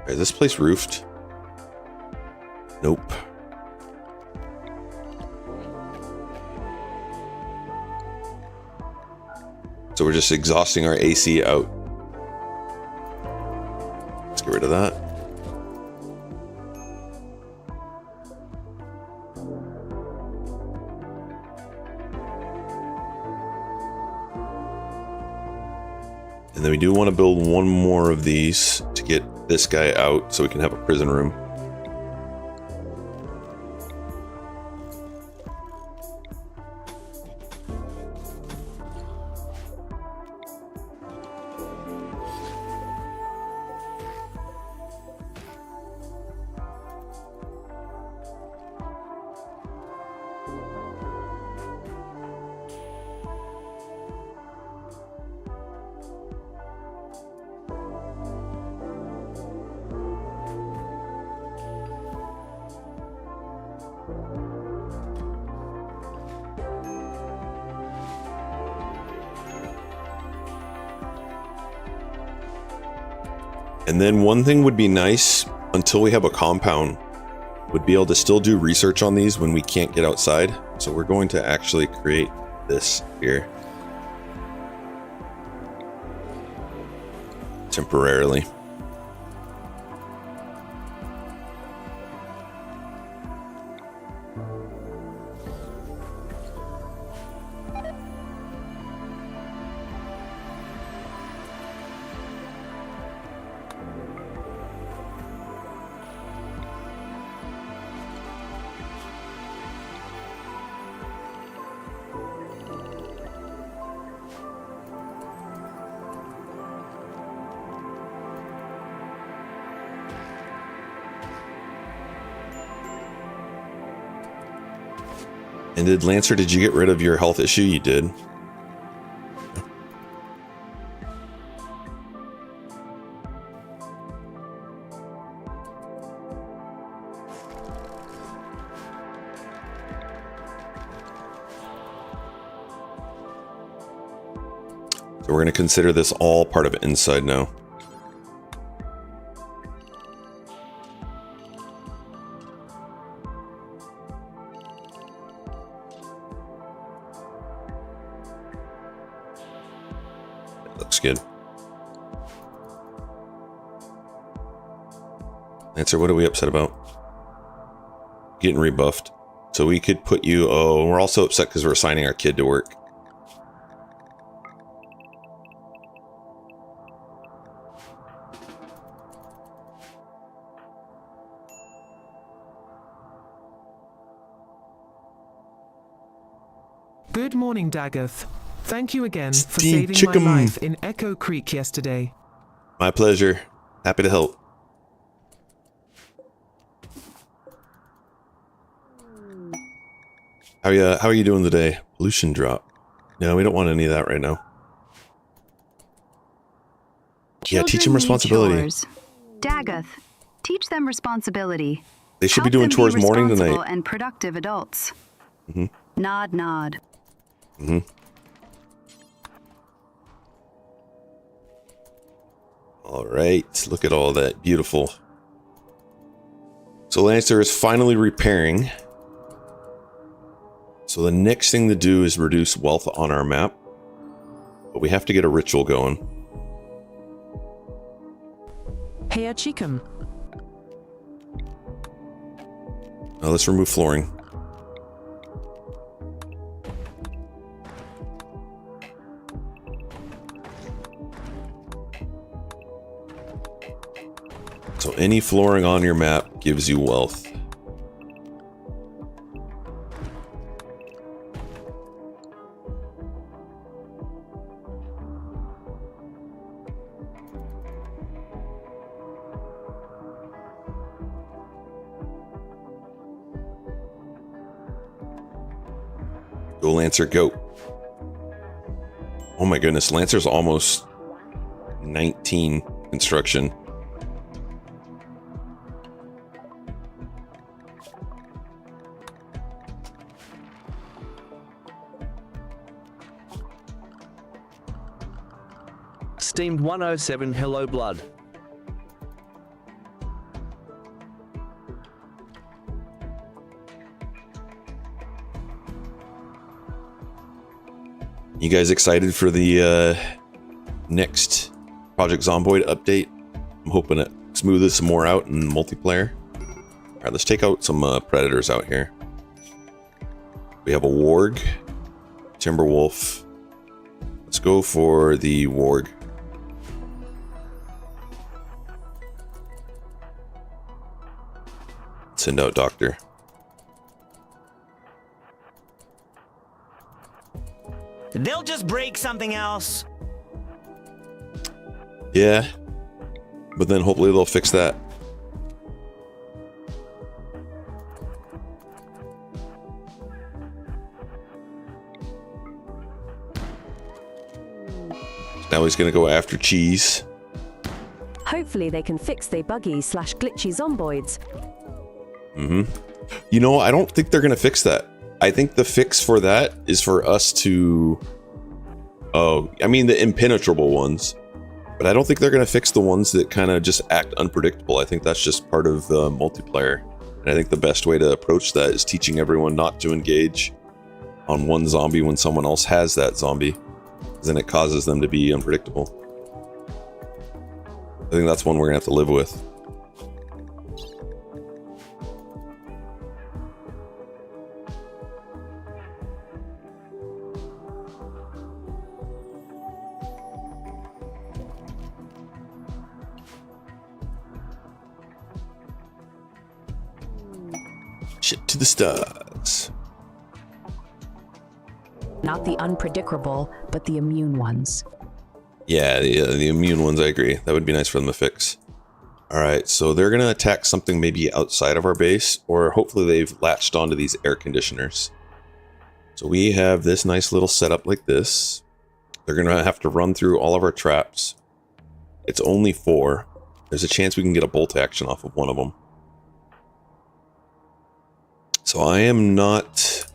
A: Is this place roofed? Nope. So we're just exhausting our AC out. Let's get rid of that. And then we do want to build one more of these to get this guy out so we can have a prison room. And then one thing would be nice, until we have a compound, would be able to still do research on these when we can't get outside. So we're going to actually create this here. Temporarily. And did you get rid of your health issue? You did. So we're going to consider this all part of inside now. That looks good. Answer, what are we upset about? Getting rebuffed. So we could put you... Oh, we're also upset because we're assigning our kid to work.
U: Good morning, Dagoth. Thank you again for
A: Steam
U: saving
A: chicken.
U: my life in Echo Creek yesterday.
A: My pleasure. Happy to help. How are you doing today? Pollution drop. No, we don't want any of that right now. Yeah, teach them responsibility.
K: Dagoth, teach them responsibility.
A: They should be doing chores morning to night.
K: And productive adults.
A: Mm-hmm.
K: Nod, nod.
A: Mm-hmm. All right, look at all that. Beautiful. So Lancer is finally repairing. So the next thing to do is reduce wealth on our map. But we have to get a ritual going.
F: Hey, Chikum.
A: Now let's remove flooring. So any flooring on your map gives you wealth. Go Lancer, go. Oh my goodness, Lancer's almost 19 construction.
V: Steamed 107, hello blood.
A: You guys excited for the next Project Zomboid update? I'm hoping it smoothes some more out in multiplayer. All right, let's take out some predators out here. We have a warg, timberwolf. Let's go for the warg. Send out doctor.
W: They'll just break something else.
A: Yeah, but then hopefully they'll fix that. Now he's gonna go after cheese.
G: Hopefully they can fix their buggy/glitchy zomboids.
A: Mm-hmm. You know, I don't think they're gonna fix that. I think the fix for that is for us to... Oh, I mean the impenetrable ones. But I don't think they're gonna fix the ones that kind of just act unpredictable. I think that's just part of multiplayer. And I think the best way to approach that is teaching everyone not to engage on one zombie when someone else has that zombie. Because then it causes them to be unpredictable. I think that's one we're gonna have to live with. Shit to the stars.
C: Not the unpredictable, but the immune ones.
A: Yeah, the immune ones, I agree. That would be nice for them to fix. Alright, so they're going to attack something maybe outside of our base, or hopefully they've latched onto these air conditioners. So we have this nice little setup like this. They're going to have to run through all of our traps. It's only 4. There's a chance we can get a bolt action off of one of them. So I am not...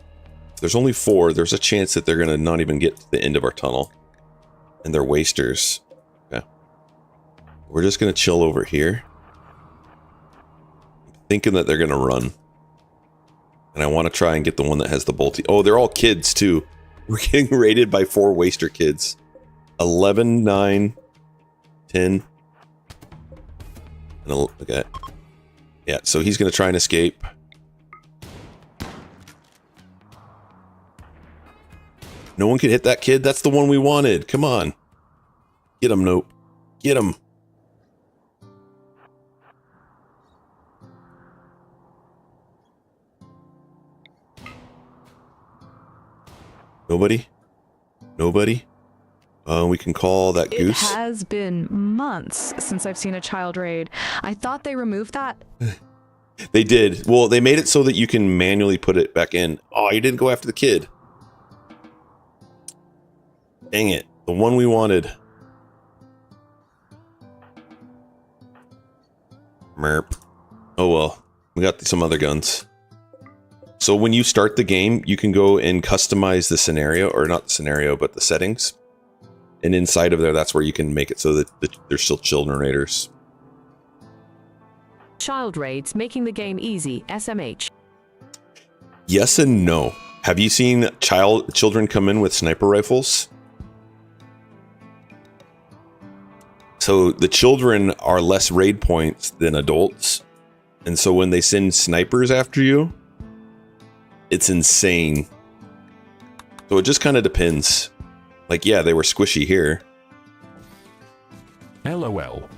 A: There's only 4. There's a chance that they're going to not even get to the end of our tunnel. And they're wasters. Okay. We're just going to chill over here. Thinking that they're going to run. And I want to try and get the one that has the bolty. Oh, they're all kids too. We're getting raided by 4 waster kids. 11, 9, 10. And okay. Yeah, so he's going to try and escape. No one could hit that kid. That's the one we wanted. Come on. Get him, Nope. Get him. Nobody? Nobody? We can call that goose.
D: It has been months since I've seen a child raid. I thought they removed that.
A: They did. Well, they made it so that you can manually put it back in. Oh, you didn't go after the kid. Dang it. The one we wanted. Merp. Oh well. We got some other guns. So when you start the game, you can go and customize the scenario, or not the scenario, but the settings. And inside of there, that's where you can make it so that there's still children raiders.
F: Child raids making the game easy. SMH.
A: Yes and no. Have you seen children come in with sniper rifles? So the children are less raid points than adults. And so when they send snipers after you, it's insane. So it just kind of depends. Like, yeah, they were squishy here.
E: LOL.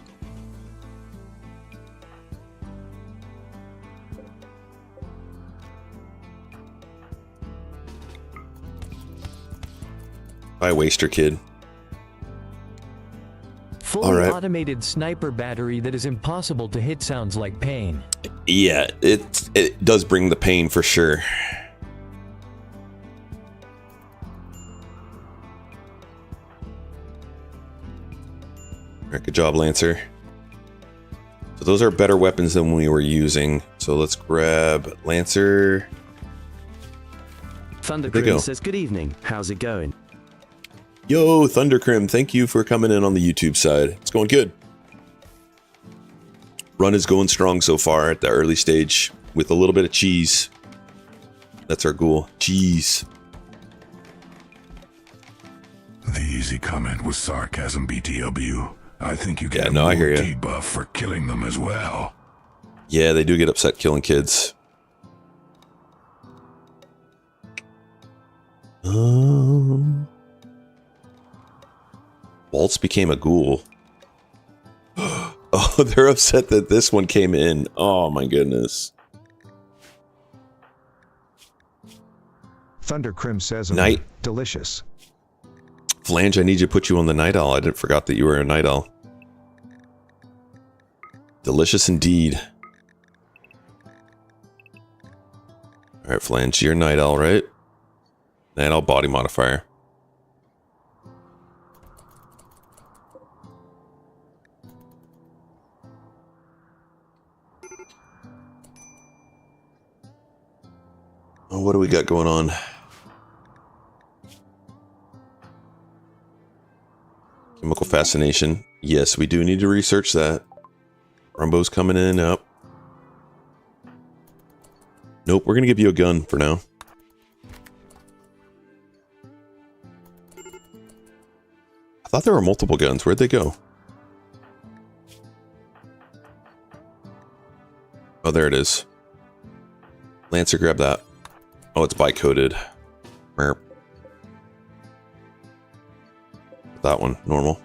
A: Bye, waster kid.
H: Fully automated sniper battery that is impossible to hit sounds like pain.
A: Yeah, it does bring the pain for sure. Alright, good job, Lancer. So those are better weapons than we were using. So let's grab Lancer.
V: Thundercrim says, good evening. How's it going?
A: Yo, Thundercrim, thank you for coming in on the YouTube side. It's going good. Run is going strong so far at the early stage with a little bit of cheese. That's our goal. Cheese.
M: The easy comment was sarcasm, BTW. I think you get
A: I hear you.
M: Debuff for killing them as well.
A: Yeah, they do get upset killing kids. Waltz became a ghoul. Oh, they're upset that this one came in. Oh my goodness.
X: Thundercrim says,
A: Night.
X: Delicious.
A: Flange, I need you to put you on the Night Owl. I didn't forgot that you were a Night Owl. Delicious indeed. Alright, Flange, you're Night Owl, right? Night Owl body modifier. Oh, what do we got going on? Chemical fascination. Yes, we do need to research that. Rumbo's coming in up. Nope, we're gonna give you a gun for now. I thought there were multiple guns. Where'd they go? Oh, there it is. Lancer, grab that. Oh, it's bi-coded. Merp. That one, normal.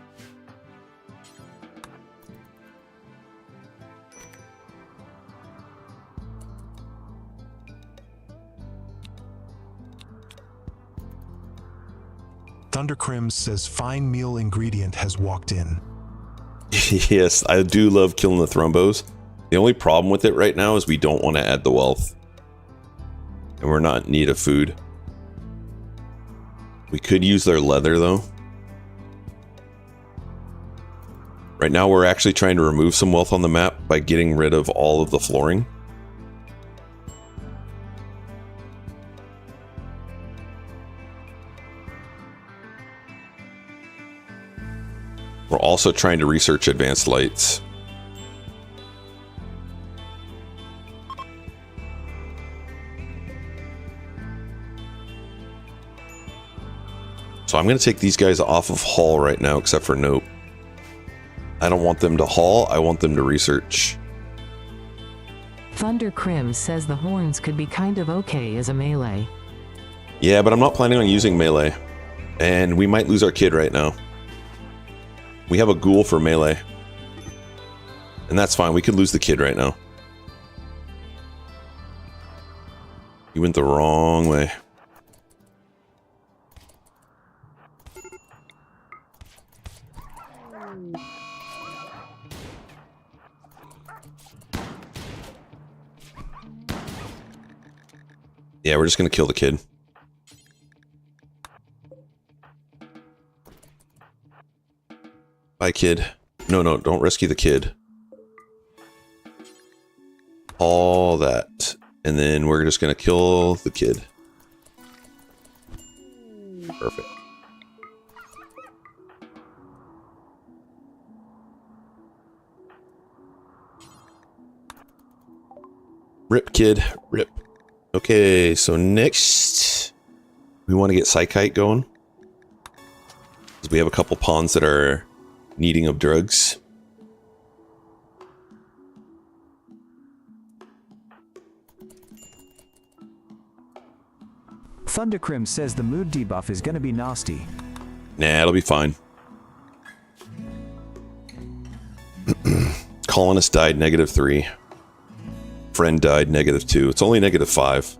X: Thundercrim says fine meal ingredient has walked in.
A: Yes, I do love killing the thrombos. The only problem with it right now is we don't want to add the wealth. And we're not in need of food. We could use their leather though. Right now we're actually trying to remove some wealth on the map by getting rid of all of the flooring. We're also trying to research advanced lights. So I'm going to take these guys off of haul right now, except for nope. I don't want them to haul, I want them to research.
F: Thunder Crim says the horns could be kind of okay as a melee.
A: Yeah, but I'm not planning on using melee. And we might lose our kid right now. We have a ghoul for melee. And that's fine, we could lose the kid right now. You went the wrong way. Yeah, we're just gonna kill the kid. Bye, kid. No, don't rescue the kid. All that. And then we're just gonna kill the kid. Perfect. Rip, kid. Rip. Okay, so next we want to get Psychite going. Because we have a couple pawns that are needing of drugs.
B: Thundercrim says the mood debuff is gonna be nasty.
A: Nah, it'll be fine. Colonist died -3. Friend died -2. It's only -5.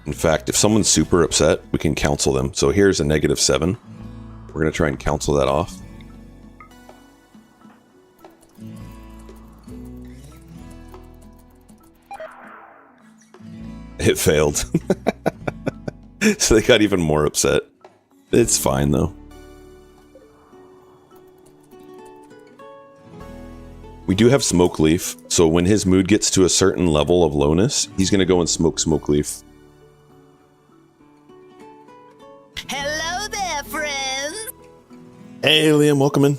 A: In fact, if someone's super upset, we can counsel them. So here's a -7. We're going to try and counsel that off. It failed. So they got even more upset. It's fine though. We do have Smoke Leaf, so when his mood gets to a certain level of lowness, he's going to go and Smoke Leaf.
W: Hello there, friends!
A: Hey, Liam, welcome in.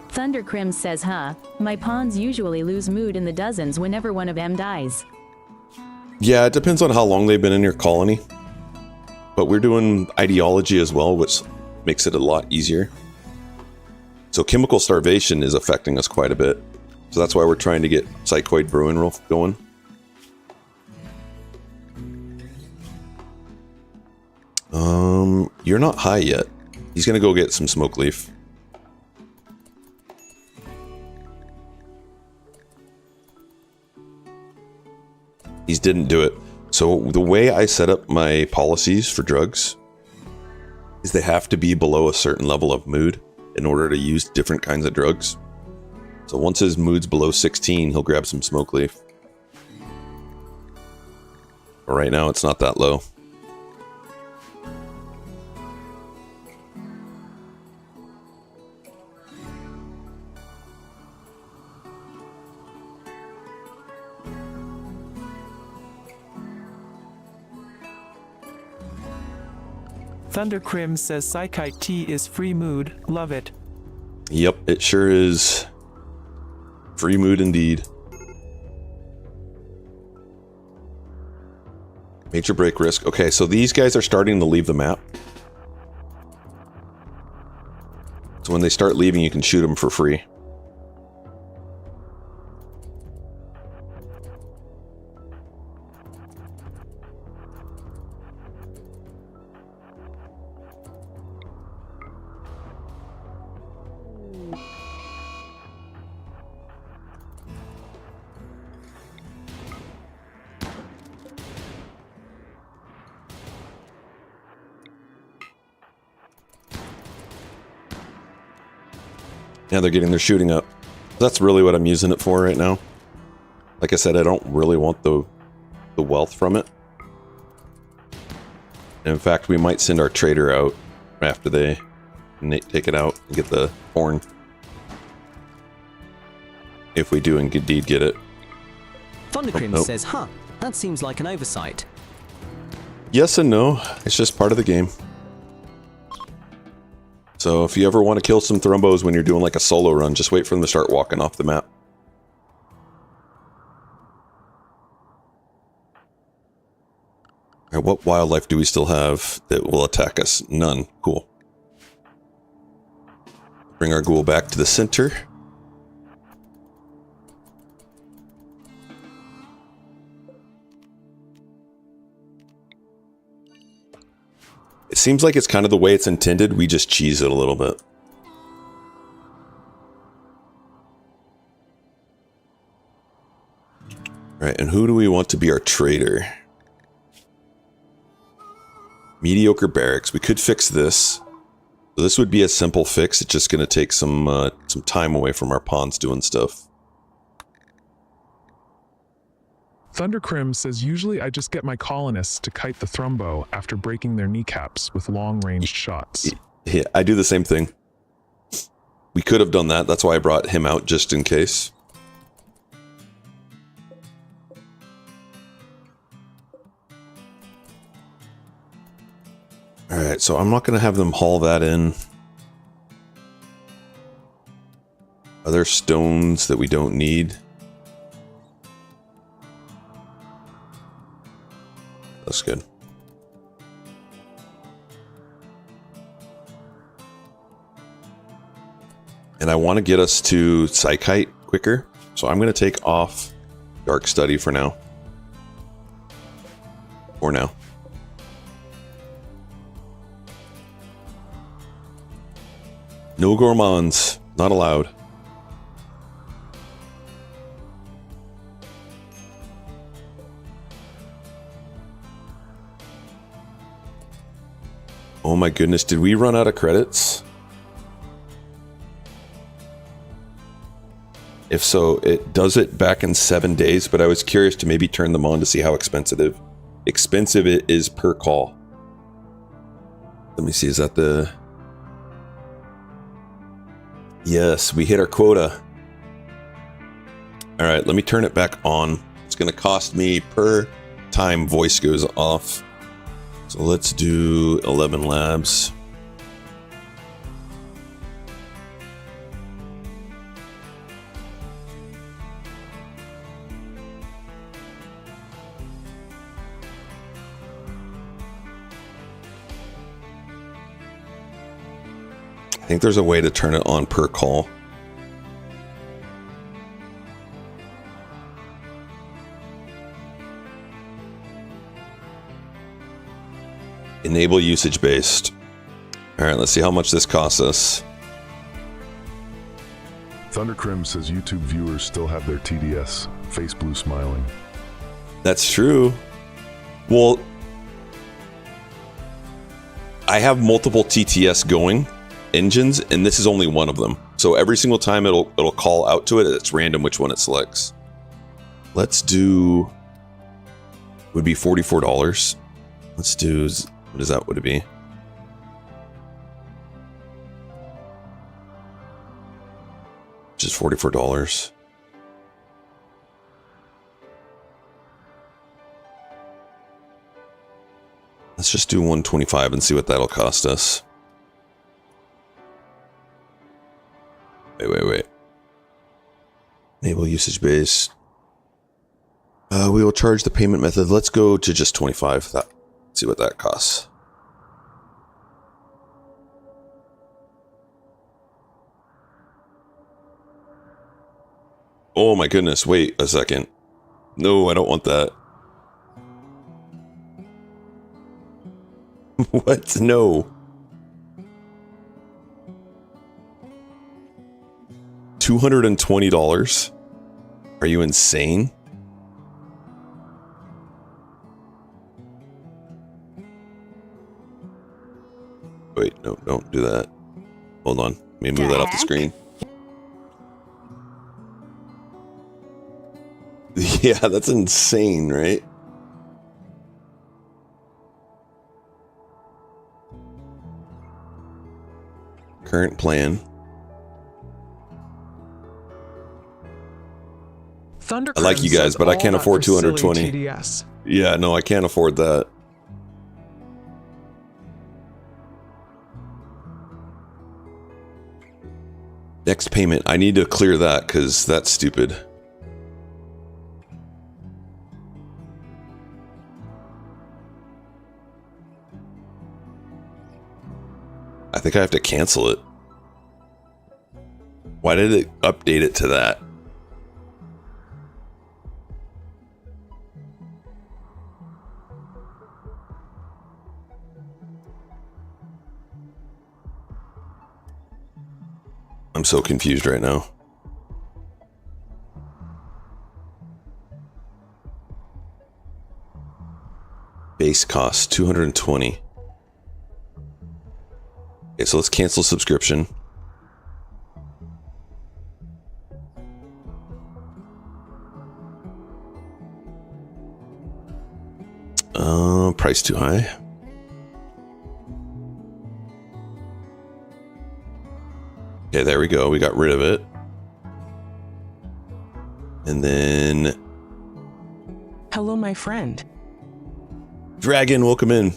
L: Thundercrim says, huh? My pawns usually lose mood in the dozens whenever one of them dies.
A: Yeah, it depends on how long they've been in your colony. But we're doing ideology as well, which makes it a lot easier. So chemical starvation is affecting us quite a bit. So that's why we're trying to get Psychoid Bruin going. You're not high yet. He's gonna go get some Smoke Leaf. He didn't do it. So the way I set up my policies for drugs is they have to be below a certain level of mood in order to use different kinds of drugs. So once his mood's below 16, he'll grab some Smoke Leaf. But right now it's not that low.
U: Thundercrim says Psychite tea is free mood. Love it.
A: Yep, it sure is. Free mood indeed. Major break risk. Okay, so these guys are starting to leave the map. So when they start leaving, you can shoot them for free. Yeah, they're getting their shooting up. That's really what I'm using it for right now. Like I said, I don't really want the wealth from it. And in fact, we might send our trader out after they take it out and get the horn. If we do indeed get it.
I: Thundercrim says, huh, that seems like an oversight.
A: Yes and no. It's just part of the game. So if you ever want to kill some thrumbos when you're doing like a solo run, just wait for them to start walking off the map. Alright, what wildlife do we still have that will attack us? None. Cool. Bring our ghoul back to the center. It seems like it's kind of the way it's intended. We just cheese it a little bit. Right, and who do we want to be our trader? Mediocre barracks. We could fix this. So this would be a simple fix. It's just going to take some time away from our pawns doing stuff.
E: Thundercrim says, usually I just get my colonists to kite the thrumbo after breaking their kneecaps with long-ranged shots.
A: Yeah, I do the same thing. We could have done that. That's why I brought him out, just in case. Alright, so I'm not going to have them haul that in. Are there stones that we don't need? That's good. And I want to get us to Psychite quicker, so I'm going to take off Dark Study for now. For now. No gourmands, not allowed. Oh my goodness, did we run out of credits? If so, it does it back in 7 days, but I was curious to maybe turn them on to see how expensive it is per call. Let me see, is that the... Yes, we hit our quota. Alright, let me turn it back on. It's going to cost me per time voice goes off. So let's do 11 labs. I think there's a way to turn it on per call. Enable usage based. Alright, let's see how much this costs us.
M: Thundercrim says YouTube viewers still have their TDS. Face blue smiling.
A: That's true. Well, I have multiple TTS going engines, and this is only one of them. So every single time it'll call out to it, it's random which one it selects. Let's do... Would be $44. Let's do... What is that? Would it be? Just $44. Let's just do 125 and see what that'll cost us. Wait. Enable usage base. We will charge the payment method. Let's go to just 25. Let's see what that costs. Oh my goodness, wait a second. No, I don't want that. What? No. $220? Are you insane? Wait, no, don't do that. Hold on. Let me move that off the screen. Yeah, that's insane, right? Current plan. I like you guys, but I can't afford 220.
E: TDS.
A: Yeah, no, I can't afford that. Next payment. I need to clear that because that's stupid. I think I have to cancel it. Why did it update it to that? I'm so confused right now. Base cost 220. Okay, so let's cancel subscription. Price too high. Okay, there we go. We got rid of it. And then...
O: Hello, my friend.
A: Dragon, welcome in.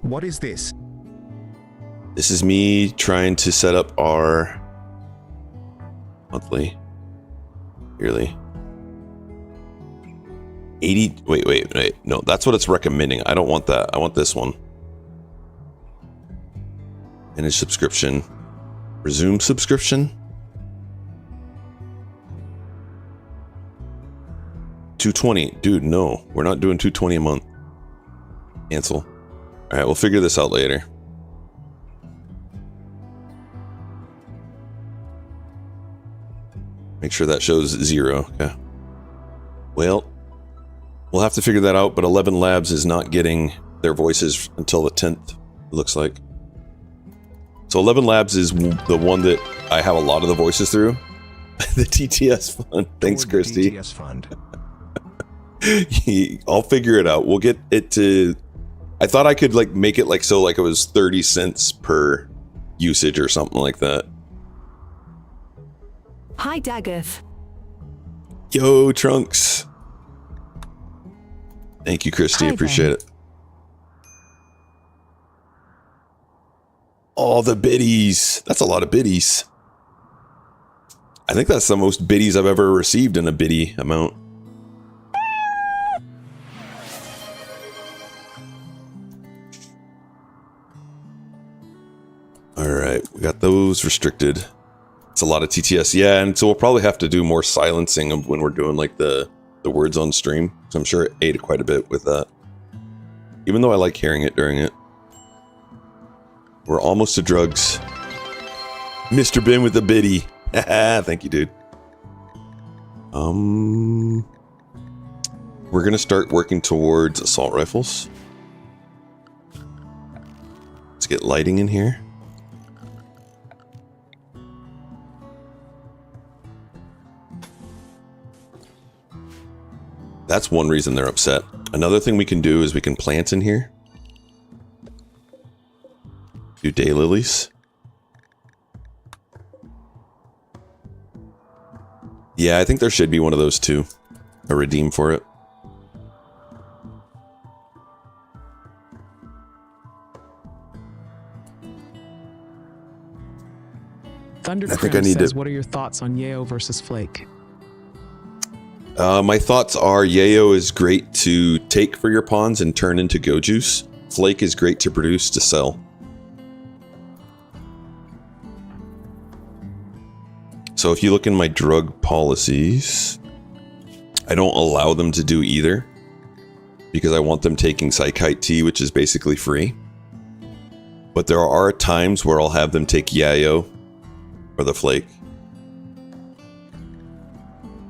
P: What is this?
A: This is me trying to set up our monthly, yearly. 80, wait. No, that's what it's recommending. I don't want that. I want this one. Manage subscription. Resume subscription. 220. Dude, no. We're not doing 220 a month. Cancel. Alright, we'll figure this out later. Make sure that shows 0. Okay. Well, we'll have to figure that out, but 11 Labs is not getting their voices until the 10th, it looks like. So 11 Labs is the one that I have a lot of the voices through. The TTS fund. Thanks, Christy.
X: TTS fund.
A: I'll figure it out. We'll get it to... I thought I could like make it like so like it was 30 cents per usage or something like that.
G: Hi, Daggeth.
A: Yo, Trunks. Thank you, Christy.
G: Hi,
A: Appreciate
G: Ben.
A: it. All the biddies. That's a lot of biddies. I think that's the most biddies I've ever received in a biddy amount. Alright, we got those restricted. It's a lot of TTS. Yeah, and so we'll probably have to do more silencing of when we're doing like the words on stream. So I'm sure it ate quite a bit with that. Even though I like hearing it during it. We're almost to drugs. Mr. Ben with the biddy. Thank you, dude. We're gonna start working towards assault rifles. Let's get lighting in here. That's one reason they're upset. Another thing we can do is we can plant in here. Do daylilies. Yeah, I think there should be one of those too. A redeem for it.
E: Thundercrim says, what are your thoughts on Yayo versus Flake?
A: My thoughts are Yayo is great to take for your pawns and turn into go juice. Flake is great to produce to sell. So if you look in my drug policies, I don't allow them to do either because I want them taking Psychite Tea, which is basically free. But there are times where I'll have them take Yayo or the Flake.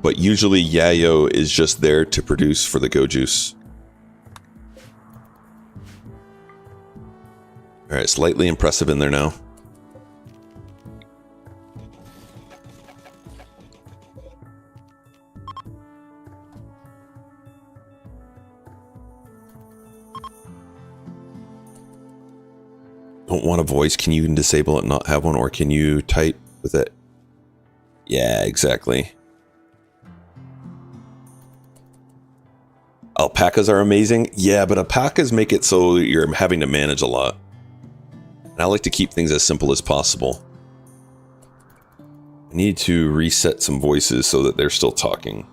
A: But usually Yayo is just there to produce for the go juice. Alright, slightly impressive in there now. don't want a voice. Can you disable it and not have one, or can you type with it? Yeah, exactly. Alpacas are amazing. Yeah, but alpacas make it so you're having to manage a lot. And I like to keep things as simple as possible. I need to reset some voices so that they're still talking.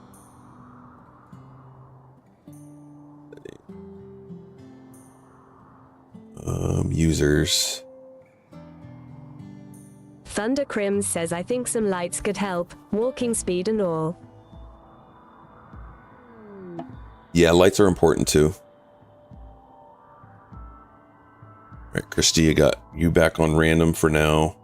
A: Users.
G: Thundercrim says I think some lights could help, walking speed and all.
A: Yeah, lights are important too. Alright, Christy, I got you back on random for now.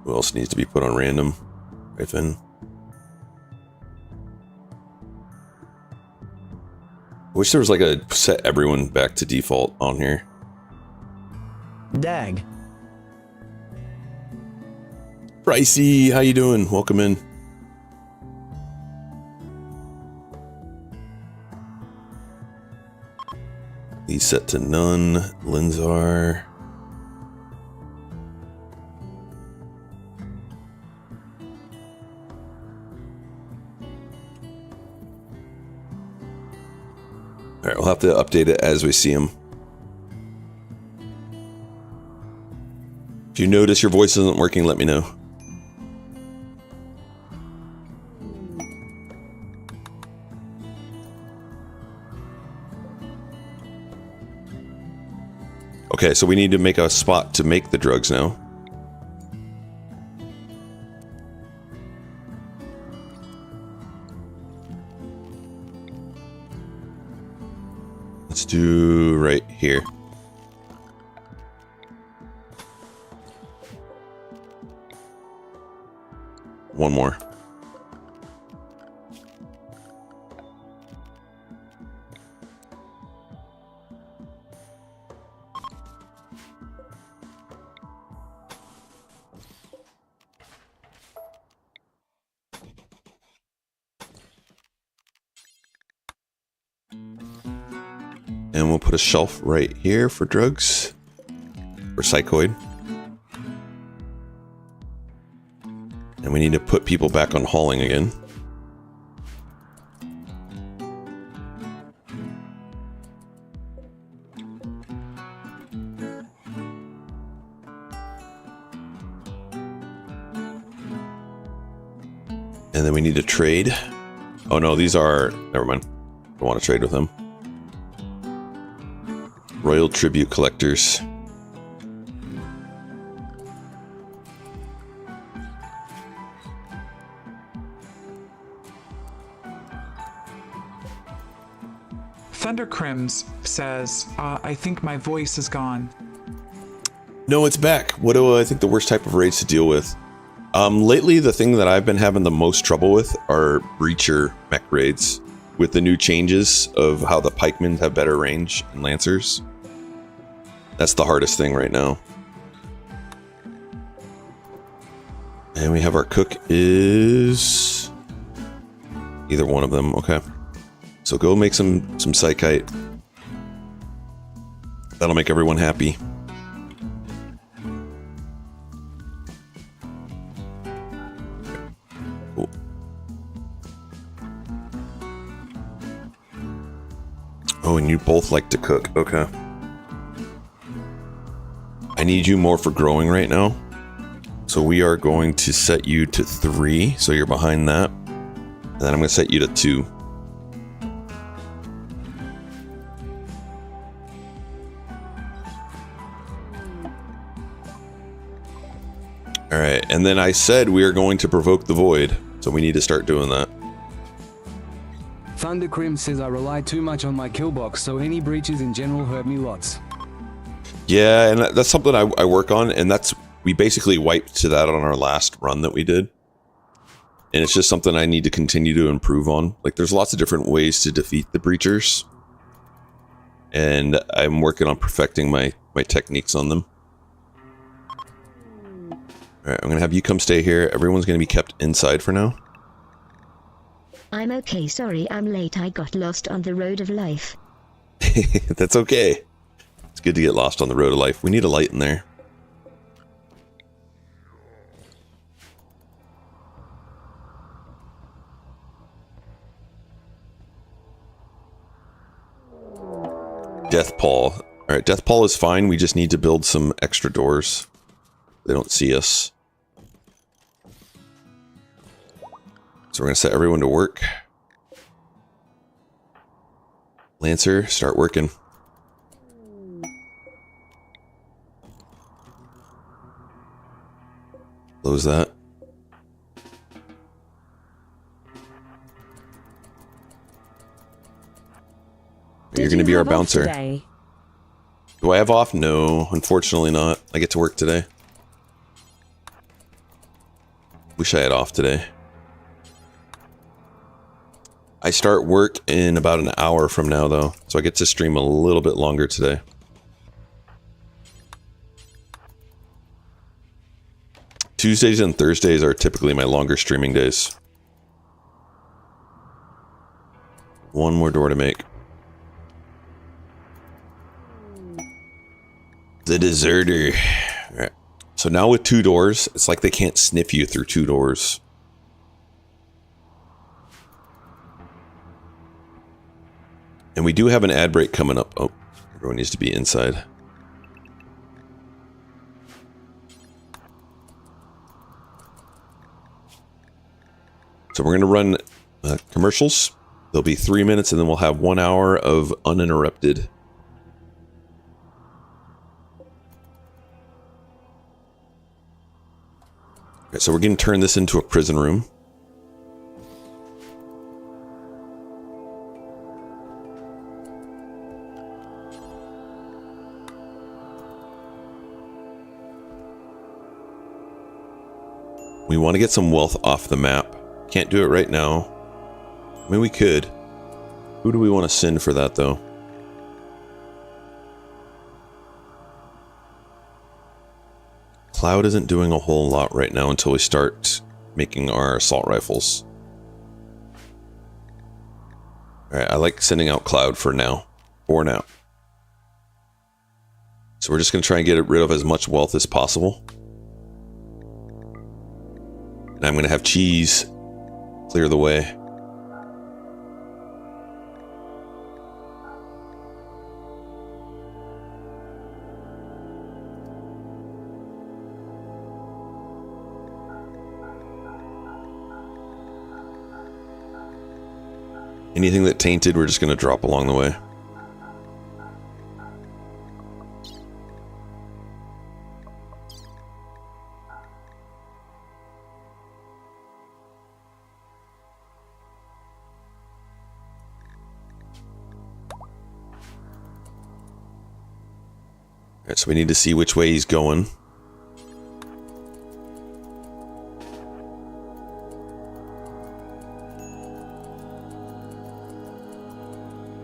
A: Who else needs to be put on random? Raven. I wish there was like a set everyone back to default on here.
I: Dag.
A: Pricey, how you doing? Welcome in. These set to none. Linzar. Alright, we'll have to update it as we see them. If you notice your voice isn't working, let me know. Okay, so we need to make a spot to make the drugs now. Let's do right here. One more. And we'll put a shelf right here for drugs. For psychoid. And we need to put people back on hauling again. And then we need to trade. Oh no, these are... Never mind. I want to trade with them. Royal Tribute Collectors.
U: Thundercrims says, I think my voice is gone.
A: No, it's back. What do I think the worst type of raids to deal with? Lately, the thing that I've been having the most trouble with are Breacher mech raids. With the new changes of how the pikemen have better range and lancers. That's the hardest thing right now. And we have our cook is... either one of them, okay. So go make some psychite. That'll make everyone happy. Cool. Oh, and you both like to cook, okay. I need you more for growing right now. So we are going to set you to 3, so you're behind that. And then I'm going to set you to 2. Alright, and then I said we are going to provoke the void, so we need to start doing that.
N: Thundercrim says I rely too much on my kill box, so any breaches in general hurt me lots.
A: Yeah, and that's something I work on, and that's... we basically wiped to that on our last run that we did. And it's just something I need to continue to improve on. Like, there's lots of different ways to defeat the breachers. And I'm working on perfecting my techniques on them. Alright, I'm gonna have you come stay here. Everyone's gonna be kept inside for now.
P: I'm okay, sorry I'm late. I got lost on the road of life.
A: That's okay. It's good to get lost on the road of life. We need a light in there. Death Paw. Alright, Death Paw is fine. We just need to build some extra doors. They don't see us. So we're going to set everyone to work. Lancer, start working. Close that. You're going to be our bouncer.
L: Today?
A: Do I have off? No, unfortunately not. I get to work today. Wish I had off today. I start work in about an hour from now, though, so I get to stream a little bit longer today. Tuesdays and Thursdays are typically my longer streaming days. One more door to make. The deserter. Alright. So now with 2 doors, it's like they can't sniff you through 2 doors. And we do have an ad break coming up. Oh, everyone needs to be inside. So we're going to run commercials. There'll be 3 minutes and then we'll have 1 hour of uninterrupted. Okay, so we're going to turn this into a prison room. We want to get some wealth off the map. Can't do it right now. I mean, we could. Who do we want to send for that, though? Cloud isn't doing a whole lot right now until we start making our assault rifles. Alright, I like sending out Cloud for now. For now. So we're just going to try and get rid of as much wealth as possible. And I'm going to have Cheese clear the way. Anything that tainted, we're just going to drop along the way. Alright, so we need to see which way he's going.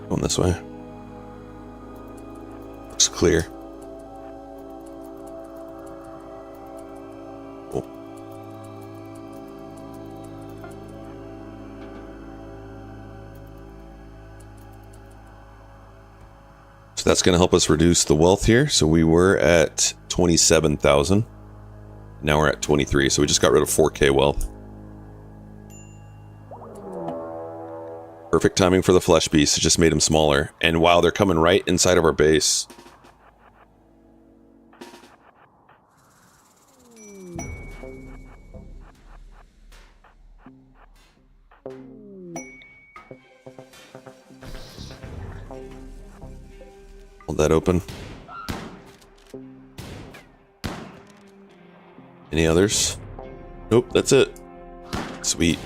A: Going this way. Looks clear. Cool. So that's going to help us reduce the wealth here. So we were at 27,000. Now we're at 23. So we just got rid of 4K wealth. Perfect timing for the flesh beast. It just made him smaller. And wow, they're coming right inside of our base. Hold that open. Any others? Nope, that's it. Sweet.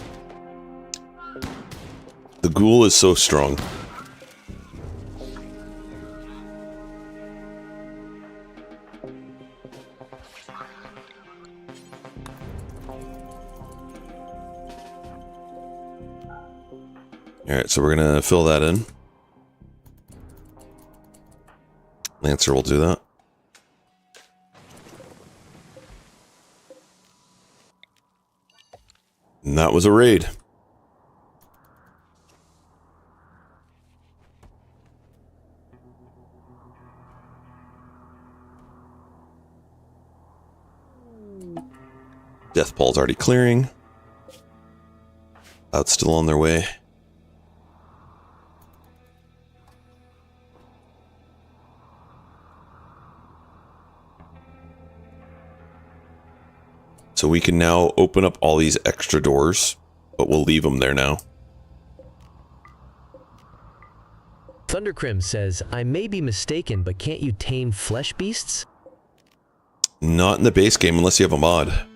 A: The ghoul is so strong. Alright, so we're gonna fill that in. Lancer will do that. And that was a raid. Death Ball's already clearing. Cloud's still on their way. So we can now open up all these extra doors, but we'll leave them there now.
H: Thundercrim says, I may be mistaken, but can't you tame flesh beasts?
A: Not in the base game unless you have a mod.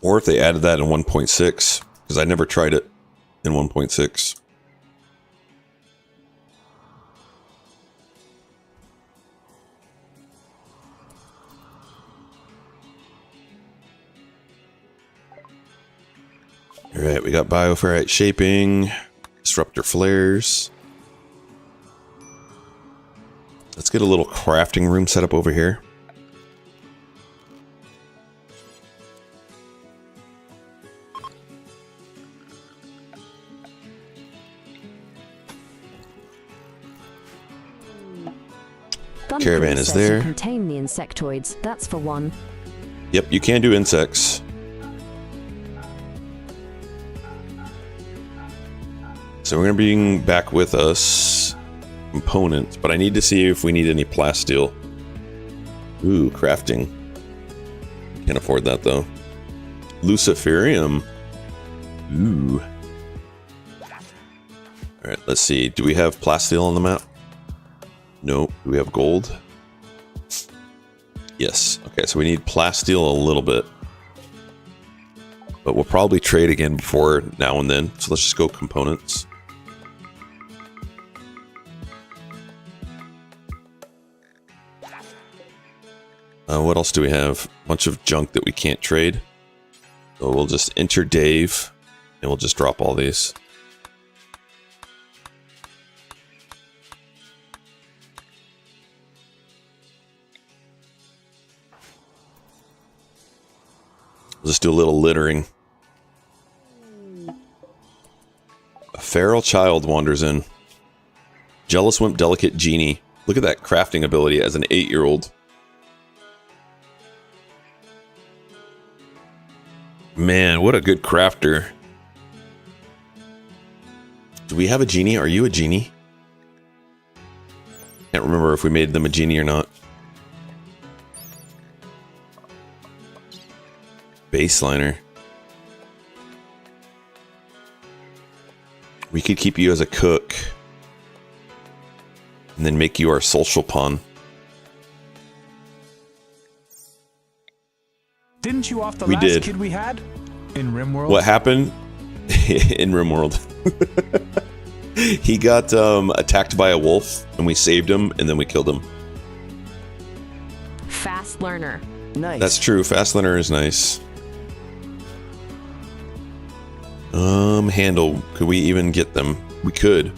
A: Or if they added that in 1.6, because I never tried it in 1.6. Alright, we got Bioferrite shaping, disruptor flares. Let's get a little crafting room set up over here. Caravan is there.
C: You contain the insectoids, that's for one.
A: Yep, you can do insects. So we're going to bring back with us components, but I need to see if we need any plasteel. Ooh, crafting. Can't afford that though. Luciferium. Ooh. Alright, let's see. Do we have plasteel on the map? Nope. Do we have gold? Yes. Okay, so we need plasteel a little bit. But we'll probably trade again before now and then. So let's just go components. What else do we have? A bunch of junk that we can't trade. So we'll just enter Dave, and we'll just drop all these. We'll just do a little littering. A feral child wanders in. Jealous wimp, delicate genie. Look at that crafting ability as an 8-year-old. Man, what a good crafter. Do we have a genie? Are you a genie? Can't remember if we made them a genie or not. Baseliner. We could keep you as a cook. And then make you our social pawn.
U: Didn't you off the
A: We
U: last
A: did.
U: kid we had? In Rimworld?
A: What happened? In Rimworld. He got attacked by a wolf, and we saved him, and then we killed him.
L: Fast learner.
I: Nice.
A: That's true. Fast learner is nice. Handle. Could we even get them? We could.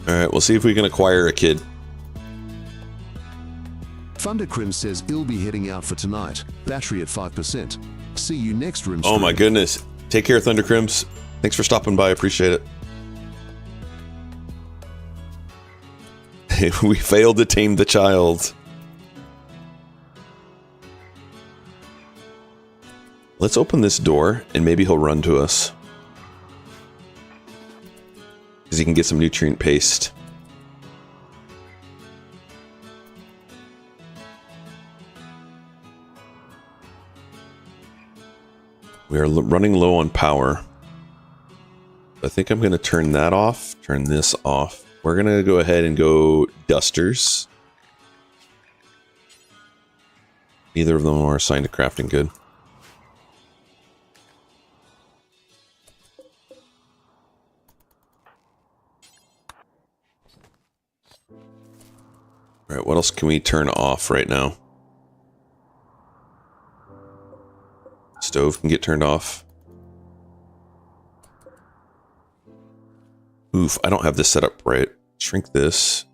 A: Alright, we'll see if we can acquire a kid.
J: Thundercrim says he'll be heading out for tonight. Battery at 5%. See you next room.
A: Oh my goodness. Take care, Thundercrims. Thanks for stopping by. I appreciate it. We failed to tame the child. Let's open this door and maybe he'll run to us. Because he can get some nutrient paste. We are running low on power. I think I'm going to turn that off, turn this off. We're going to go ahead and go dusters. Neither of them are assigned to crafting good. All right, what else can we turn off right now? Stove can get turned off. Oof, I don't have this set up right. Shrink this.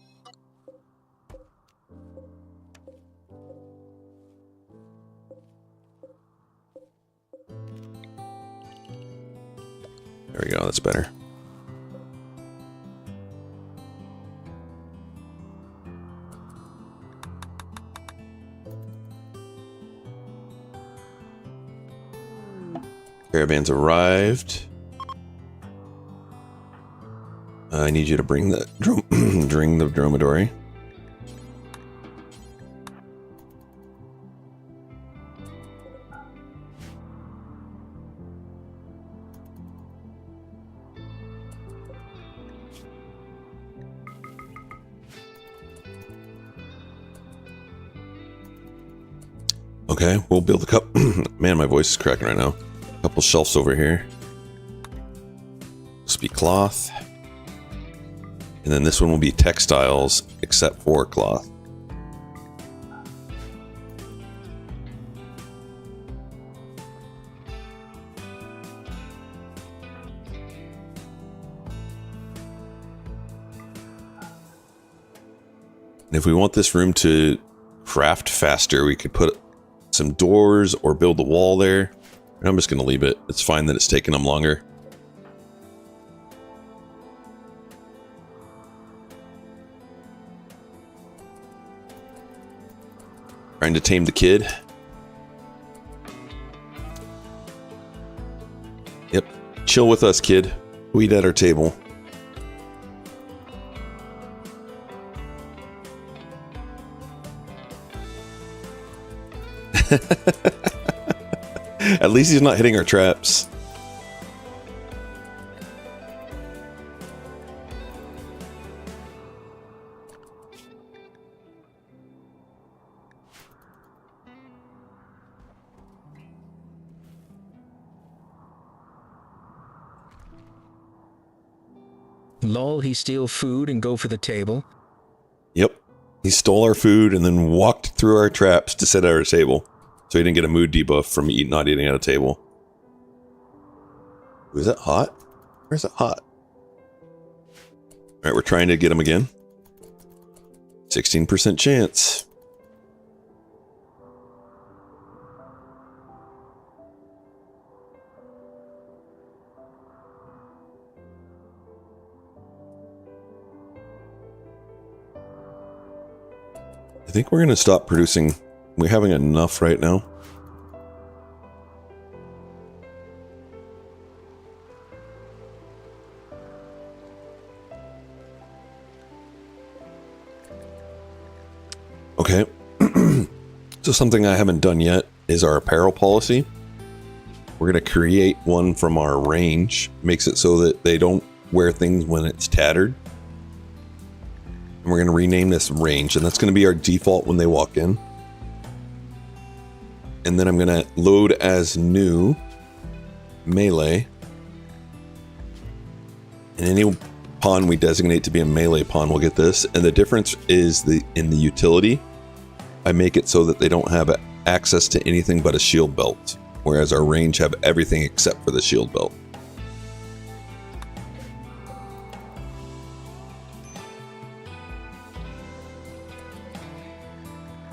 A: There we go, that's better. Caravan's arrived. I need you to bring the dromedary. Okay, we'll build a cup. Man, my voice is cracking right now. A couple shelves over here. This will be cloth. And then this one will be textiles, except for cloth. And if we want this room to craft faster, we could put some doors or build a wall there. I'm just going to leave it. It's fine that it's taking them longer. Trying to tame the kid. Yep. Chill with us, kid. We eat at our table. At least he's not hitting our traps.
Q: Lol, he steal food and go for the table.
A: Yep. He stole our food and then walked through our traps to sit at our table. So he didn't get a mood debuff from not eating at a table. Is that hot? Where is it hot? Alright, we're trying to get him again. 16% chance. I think we're going to stop producing. We're having enough right now. Okay. So something I haven't done yet is our apparel policy. We're going to create one from our range. Makes it so that they don't wear things when it's tattered. And we're going to rename this range, and that's going to be our default when they walk in. And then I'm going to load as new melee. And any pawn we designate to be a melee pawn will get this. And the difference is in the utility. I make it so that they don't have access to anything but a shield belt. Whereas our range have everything except for the shield belt.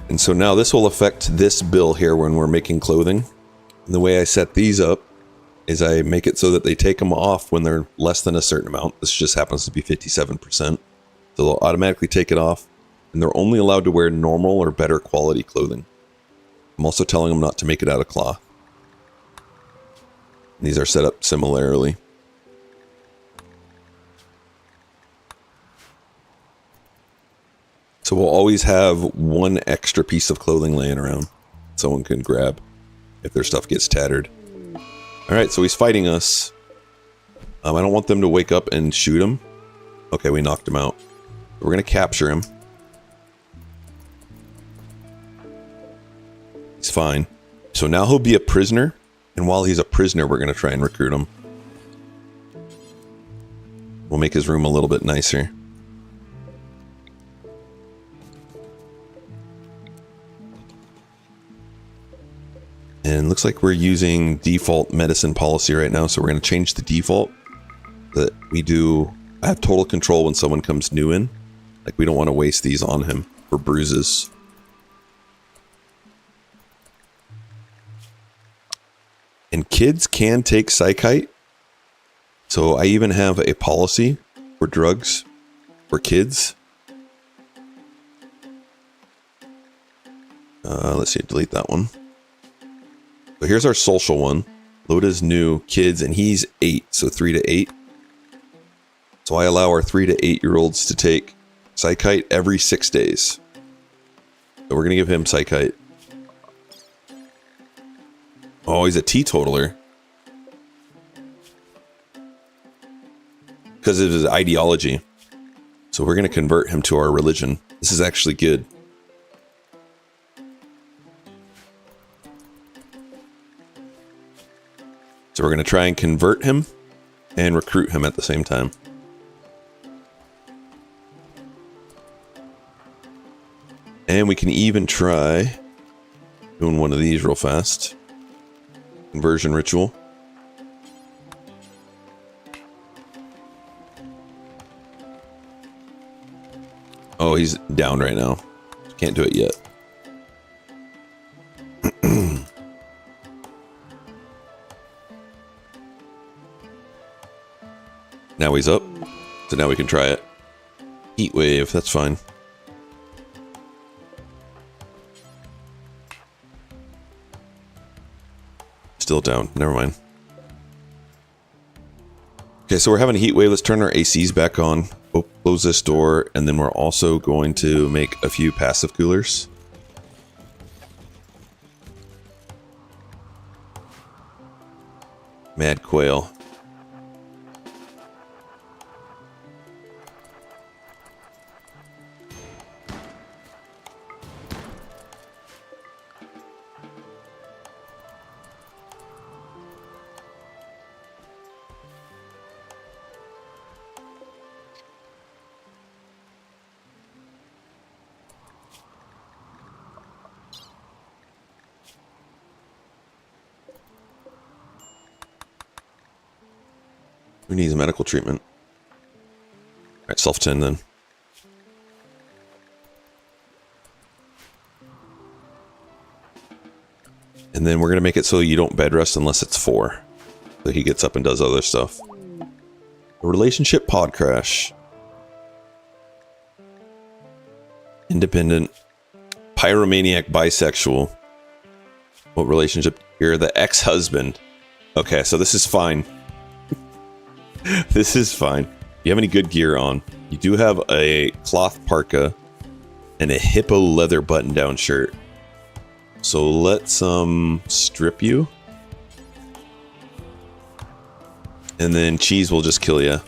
A: And so now this will affect this bill here when we're making clothing. And the way I set these up is I make it so that they take them off when they're less than a certain amount. This just happens to be 57%. So they'll automatically take it off. And they're only allowed to wear normal or better quality clothing. I'm also telling them not to make it out of cloth. And these are set up similarly. So we'll always have one extra piece of clothing laying around. Someone can grab if their stuff gets tattered. Alright, so he's fighting us. I don't want them to wake up and shoot him. Okay, we knocked him out. We're going to capture him. He's fine. So now he'll be a prisoner. And while he's a prisoner, we're going to try and recruit him. We'll make his room a little bit nicer. And looks like we're using default medicine policy right now, so we're going to change the default that we do. I have total control when someone comes new in. Like, we don't want to waste these on him for bruises. And kids can take Psychite. So I even have a policy for drugs for kids. Let's see, delete that one. So here's our social one. Load as new, kids, and he's 8, so 3 to 8. So I allow our 3 to 8-year-olds to take Psychite every 6 days. So we're going to give him Psychite. Oh, he's a teetotaler. Because of his ideology. So we're going to convert him to our religion. This is actually good. So we're going to try and convert him and recruit him at the same time. And we can even try doing one of these real fast. Conversion ritual. Oh, he's down right now. Can't do it yet. Now he's up. So now we can try it. Heat wave, that's fine. Still down, never mind. Okay, so we're having a heat wave. Let's turn our ACs back on. Close this door, and then we're also going to make a few passive coolers. Mad quail. Who needs medical treatment? Alright, self-tend then. And then we're going to make it so you don't bed rest unless it's 4. So he gets up and does other stuff. A relationship pod crash. Independent. Pyromaniac bisexual. What relationship? You're the ex-husband. Okay, so this is fine. This is fine. You have any good gear on? You do have a cloth parka and a hippo leather button-down shirt. So let's strip you. And then cheese will just kill you.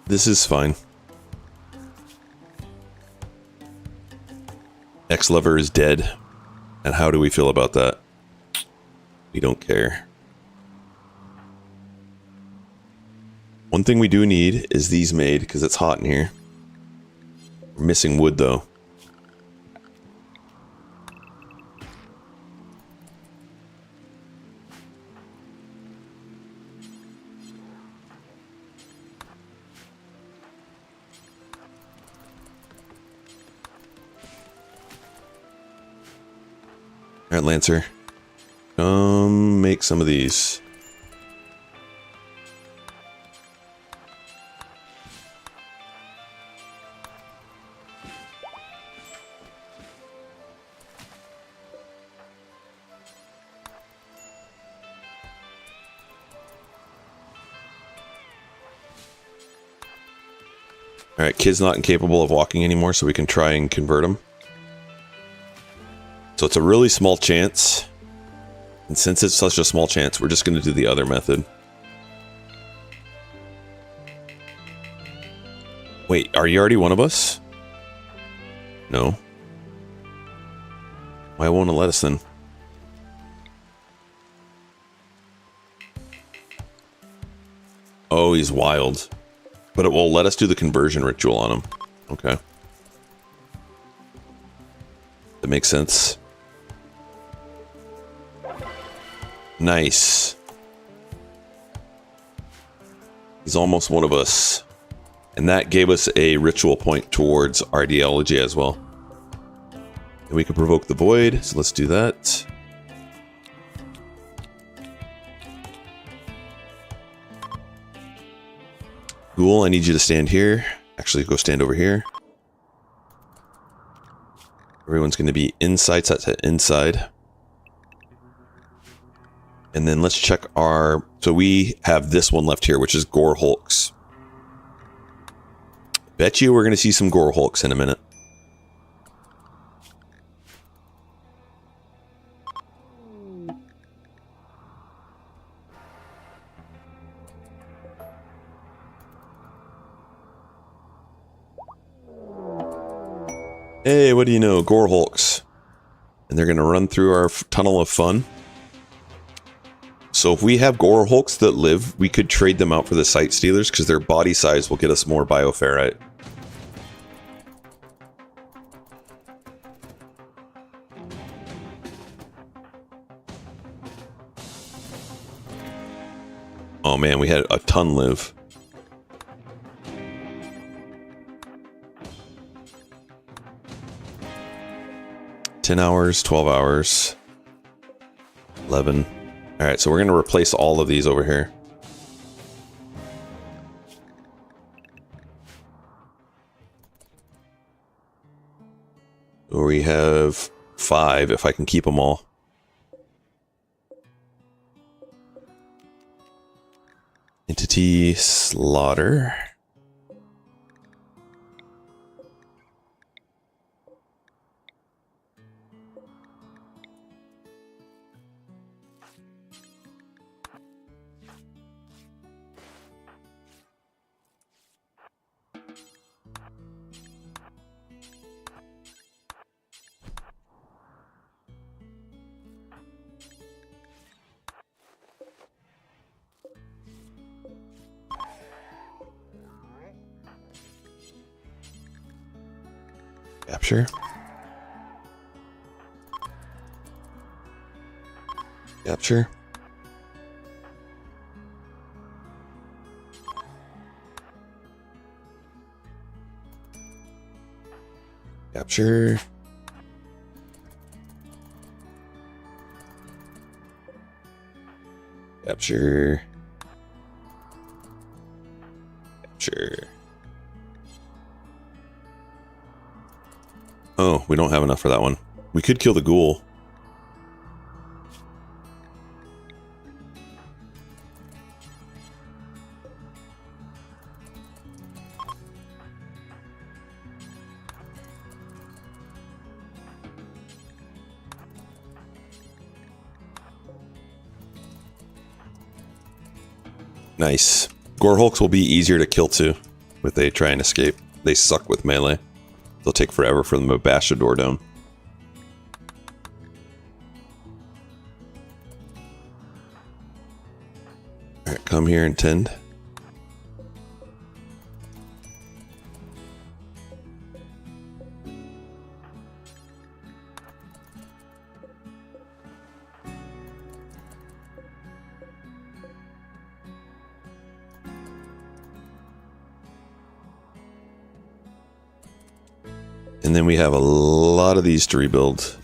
A: This is fine. Ex-lover is dead. And how do we feel about that? We don't care. One thing we do need is these made, because it's hot in here. We're missing wood, though. Alright, Lancer. Make some of these. Alright, kid's not incapable of walking anymore, so we can try and convert him. So it's a really small chance. And since it's such a small chance, we're just going to do the other method. Wait, are you already one of us? No. Why won't it let us then? Oh, he's wild. But it will let us do the conversion ritual on him. Okay. That makes sense. Nice. He's almost one of us. And that gave us a ritual point towards ideology as well. And we can provoke the void, so let's do that. Ghoul, I need you to stand here. Actually, go stand over here. Everyone's going to be inside, set to inside. And then let's check our... So we have this one left here, which is Gore Hulks. Bet you we're going to see some Gore Hulks in a minute. Hey, what do you know? Gore Hulks. And they're going to run through our tunnel of fun. So if we have Gore Hulks that live, we could trade them out for the Sight Stealers because their body size will get us more bioferrite. Oh man, we had a ton live. $10 hours, 12 hours, 11. All right, so we're going to replace all of these over here. We have 5 if I can keep them all. Entity slaughter. Capture. Capture. Capture. Capture. Capture. Oh, we don't have enough for that one. We could kill the ghoul. Nice. Gore Hulks will be easier to kill too if they try and escape. They suck with melee. They'll take forever for them to bash the door down. Alright, come here and tend. And then we have a lot of these to rebuild.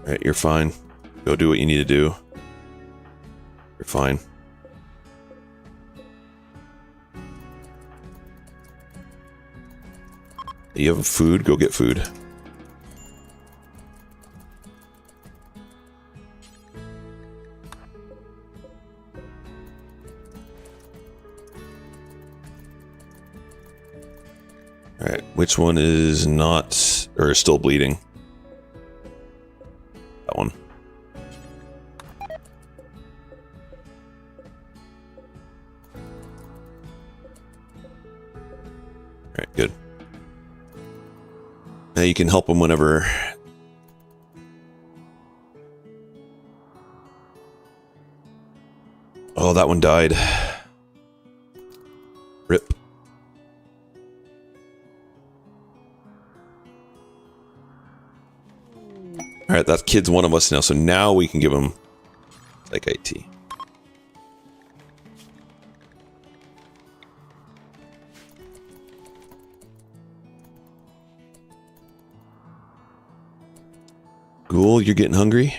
A: Alright, you're fine. Go do what you need to do. You're fine. You have food? Go get food. Alright, which one is not, or is still bleeding? That one. You can help them whenever. Oh, that one died. Rip. All right, that kid's one of us now, so now we can give him like IT. Ghoul, you're getting hungry?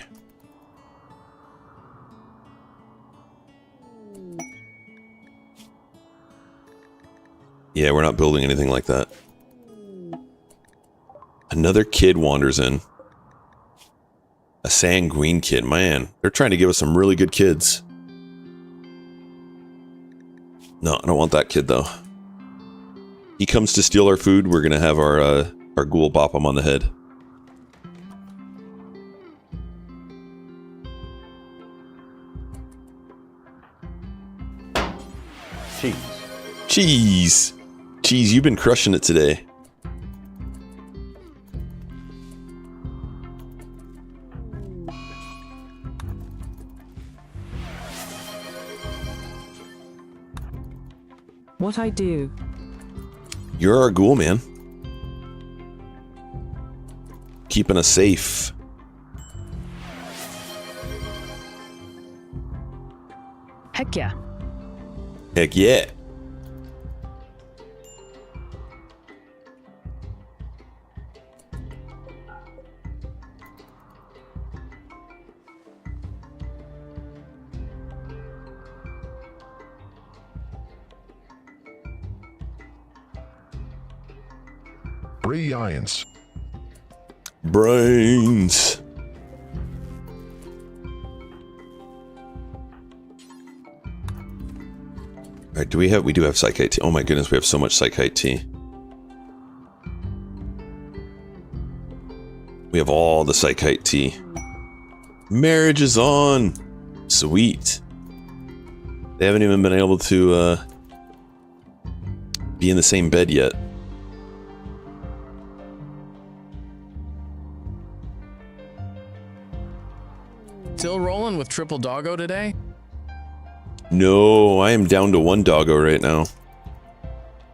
A: Yeah, we're not building anything like that. Another kid wanders in. A sanguine kid. Man, they're trying to give us some really good kids. No, I don't want that kid, though. He comes to steal our food, we're gonna have our ghoul bop him on the head. Cheese! Cheese, you've been crushing it today.
F: What I do?
A: You're our ghoul, man. Keeping us safe.
L: Heck yeah.
A: Heck yeah.
X: Brilliance.
A: Brains. All right, we do have Psych IT. Oh my goodness, we have so much Psych IT. We have all the Psych IT. Marriage is on. Sweet. They haven't even been able to be in the same bed yet.
K: Still rolling with triple doggo today?
A: No, I am down to one doggo right now.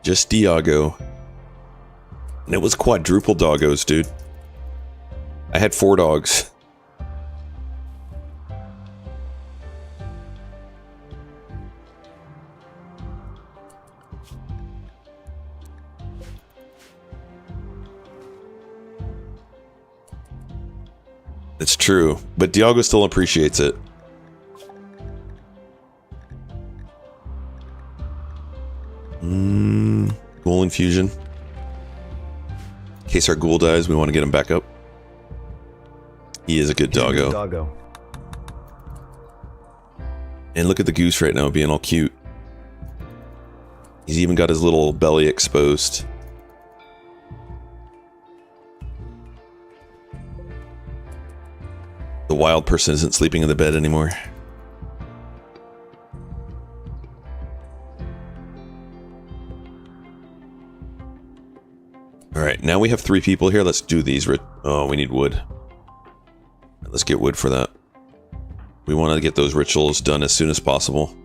A: Just Diago. And it was quadruple doggos, dude. I had 4 dogs. It's true, but Diago still appreciates it. Ghoul infusion. In case our ghoul dies, we want to get him back up. He is a good doggo. And look at the goose right now being all cute. He's even got his little belly exposed. The wild person isn't sleeping in the bed anymore. Alright, now we have 3 people here. Let's do these. Oh, we need wood. Let's get wood for that. We want to get those rituals done as soon as possible.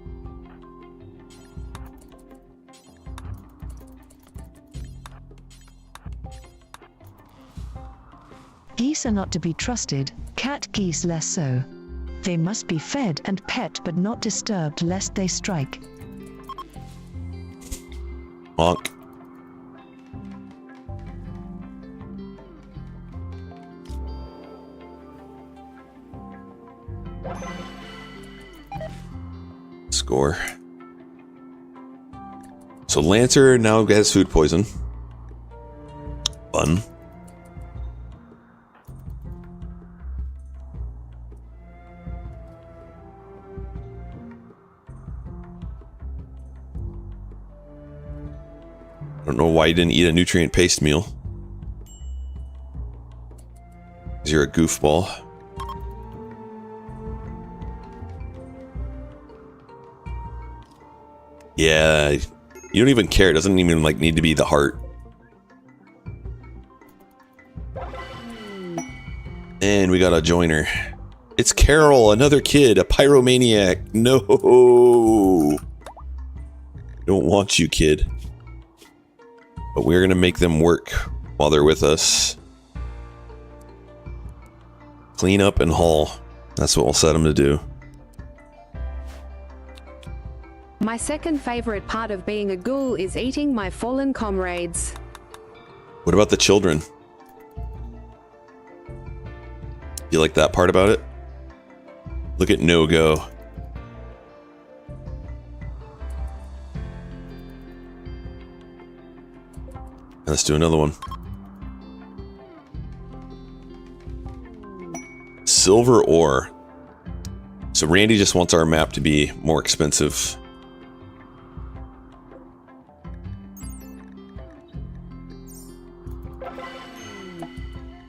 R: Geese are not to be trusted, cat geese less so. They must be fed and pet but not disturbed lest they strike.
A: Honk. Score. So Lancer now has food poison. Fun. I don't know why you didn't eat a nutrient paste meal. 'Cause you're a goofball. Yeah, you don't even care. It doesn't even like need to be the heart. And we got a joiner. It's Carol, another kid, a pyromaniac. No. Don't want you, kid. But we're going to make them work while they're with us. Clean up and haul. That's what we'll set them to do.
G: My second favorite part of being a ghoul is eating my fallen comrades.
A: What about the children? You like that part about it? Look at no-go. Let's do another one. Silver ore. So Randy just wants our map to be more expensive.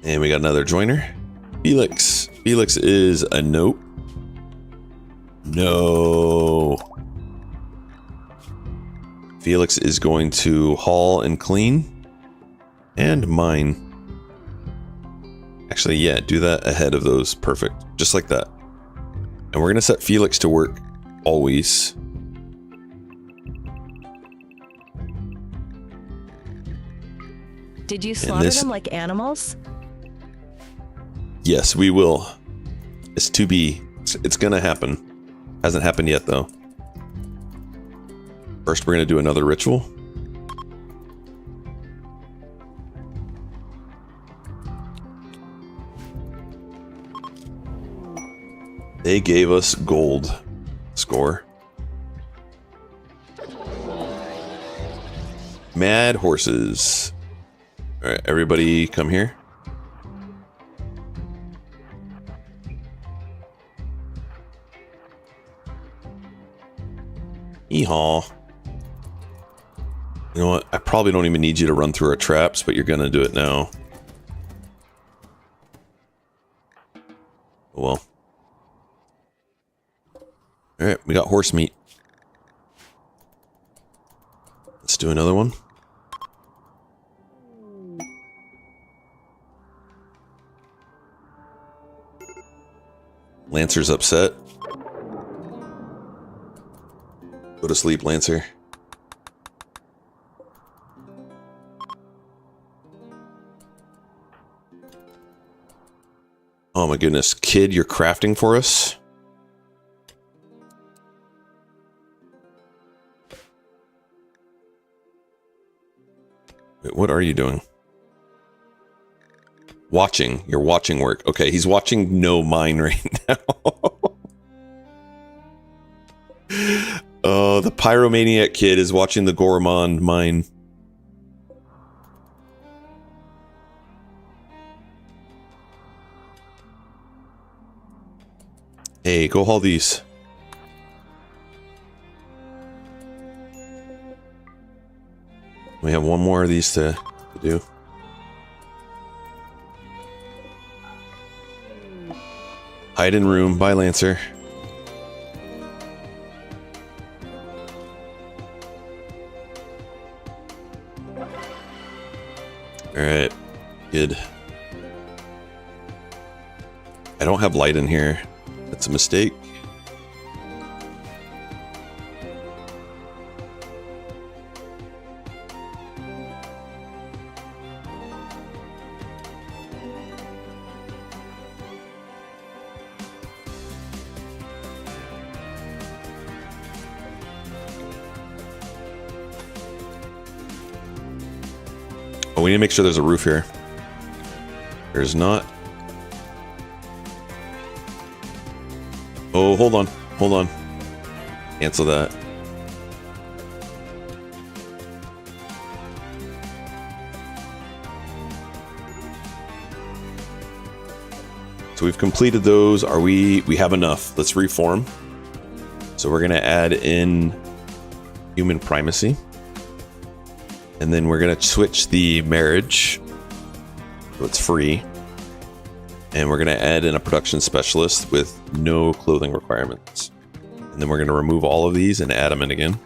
A: And we got another joiner. Felix. Felix is a nope. No. Felix is going to haul and clean. And mine. Actually, yeah, do that ahead of those. Perfect. Just like that. And we're going to set Felix to work always.
D: Did you slaughter them like animals?
A: Yes, we will. It's to be. It's gonna happen. Hasn't happened yet, though. First, we're gonna do another ritual. They gave us gold. Score. Mad horses. Alright, everybody come here. Yeehaw. You know what? I probably don't even need you to run through our traps, but you're gonna do it now. Oh well. Alright, we got horse meat. Let's do another one. Lancer's upset. Go to sleep, Lancer. Oh my goodness. Kid, you're crafting for us? Wait, what are you doing? Watching. You're watching work. Okay, he's watching no mine right now. Oh, the pyromaniac kid is watching the gourmand mine. Hey, go haul these. We have one more of these to do. Hide in room. Bye, Lancer. Alright. Good. I don't have light in here. That's a mistake. Oh, we need to make sure there's a roof here. There's not. Oh, hold on. Hold on. Cancel that. So we've completed those. Are we have enough. Let's reform. So we're going to add in human primacy. And then we're going to switch the marriage, so it's free. And we're going to add in a production specialist with no clothing requirements. And then we're going to remove all of these and add them in again.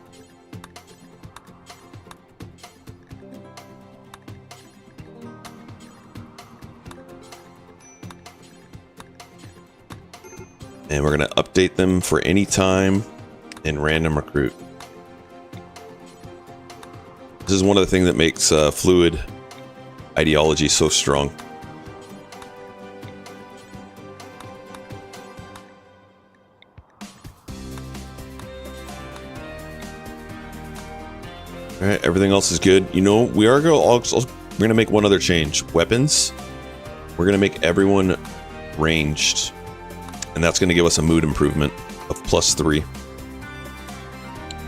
A: And we're going to update them for any time in random recruit. This is one of the things that makes fluid ideology so strong. All right, everything else is good. You know, we are going to make one other change. Weapons. We're going to make everyone ranged. And that's going to give us a mood improvement of +3.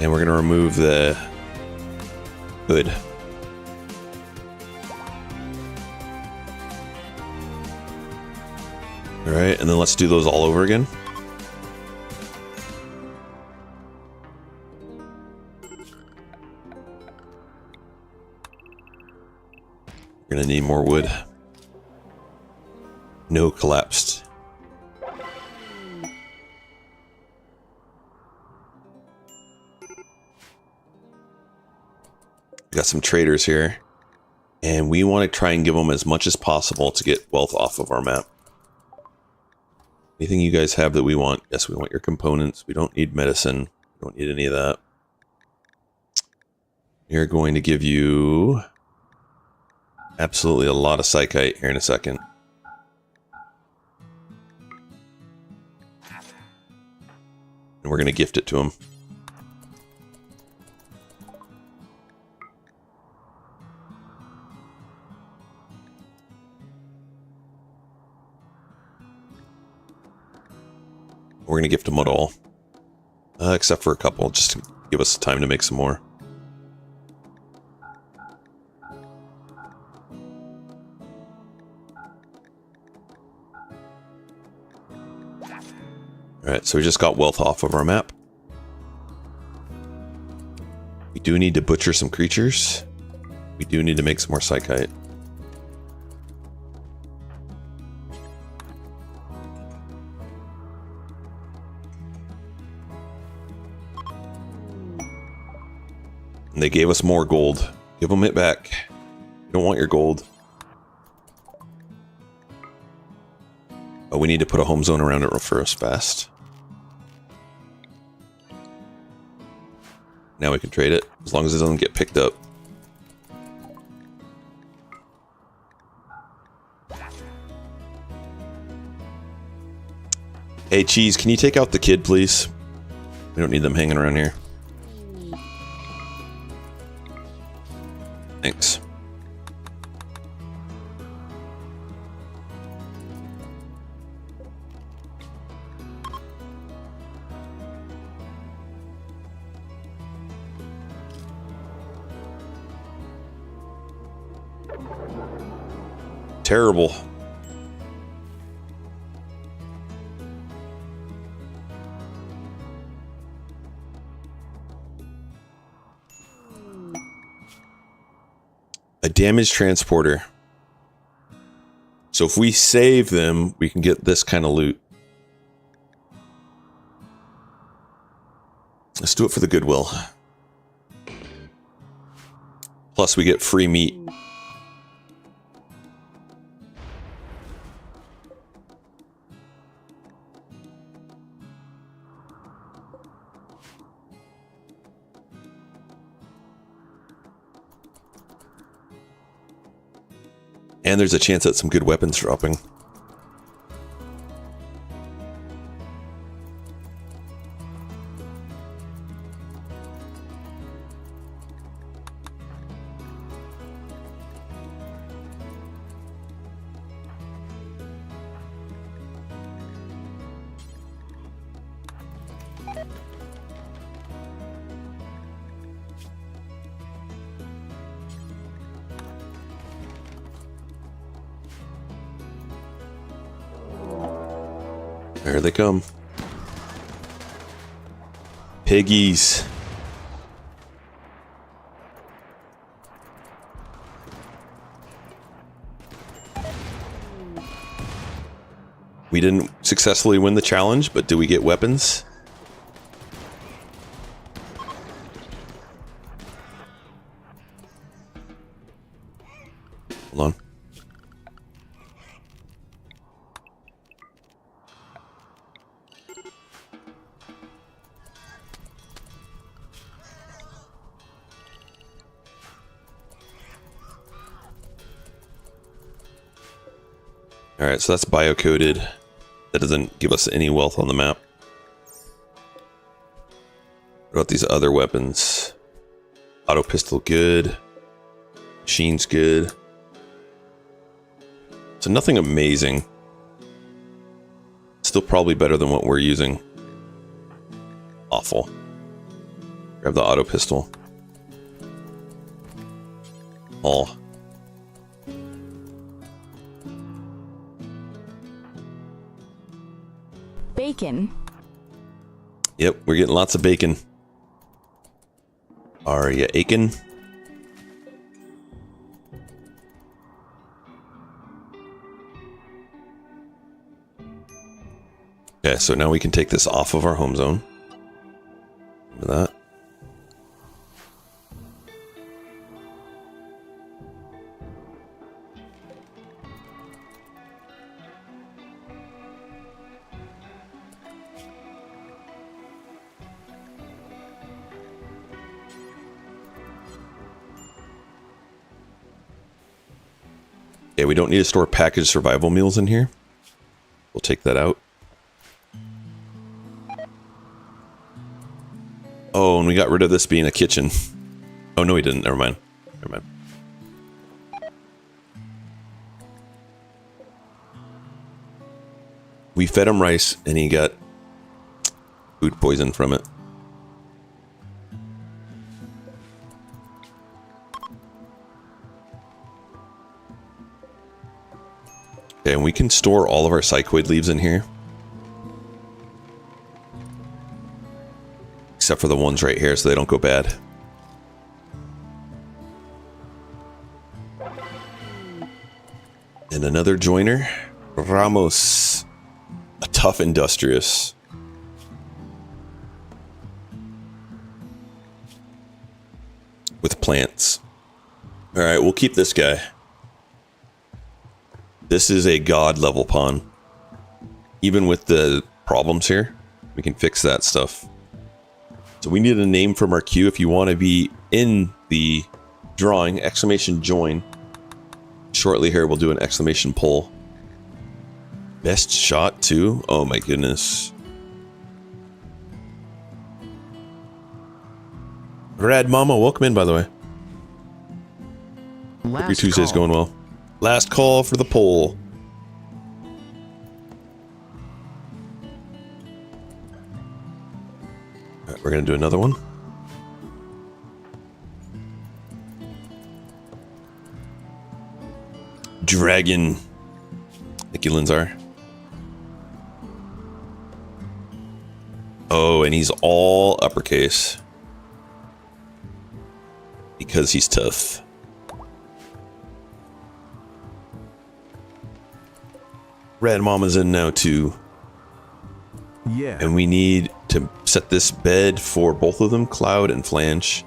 A: And we're going to remove the hood. All right, and then let's do those all over again. We're gonna need more wood. No collapsed. Got some traders here, and we want to try and give them as much as possible to get wealth off of our map. Anything you guys have that we want? Yes, we want your components. We don't need medicine. We don't need any of that. We're going to give you absolutely a lot of psychite here in a second. And we're going to gift it to them. We're going to gift them it all. Except for a couple, just to give us time to make some more. Alright, so we just got wealth off of our map. We do need to butcher some creatures. We do need to make some more psychite. And they gave us more gold. Give them it back. You don't want your gold. But we need to put a home zone around it real first fast. Now we can trade it, as long as it doesn't get picked up. Hey, Cheese, can you take out the kid, please? We don't need them hanging around here. Thanks. Terrible. A damaged transporter. So if we save them, we can get this kind of loot. Let's do it for the goodwill. Plus we get free meat. And there's a chance at some good weapons dropping. There they come. Piggies. We didn't successfully win the challenge, but did we get weapons? Hold on. Alright, so that's biocoded. That doesn't give us any wealth on the map. What about these other weapons? Auto pistol, good. Machine's good. So nothing amazing. Still probably better than what we're using. Awful. Grab the auto pistol. Oh.
L: Bacon.
A: Yep, we're getting lots of bacon. Are ya aching? Okay, so now we can take this off of our home zone. Remember that. Okay, we don't need to store packaged survival meals in here. We'll take that out. Oh, and we got rid of this being a kitchen. Oh, no, we didn't. Never mind. Never mind. We fed him rice, and he got food poison from it. Okay, and we can store all of our psychoid leaves in here. Except for the ones right here, so they don't go bad. And another joiner. Ramos. A tough industrious. With plants. Alright, we'll keep this guy. This is a god level pawn. Even with the problems here, we can fix that stuff. So we need a name from our queue. If you want to be in the drawing, exclamation join. Shortly here, we'll do an exclamation poll. Best shot too? Oh my goodness. Rad Mama, welcome in, by the way. Hope your Tuesday's going well. Last call for the poll. Alright, we're gonna do another one. Dragon. Thank you, Linzar. Oh, and he's all uppercase. Because he's tough. Red Mama's in now too. Yeah. And we need to set this bed for both of them, Cloud and Flange.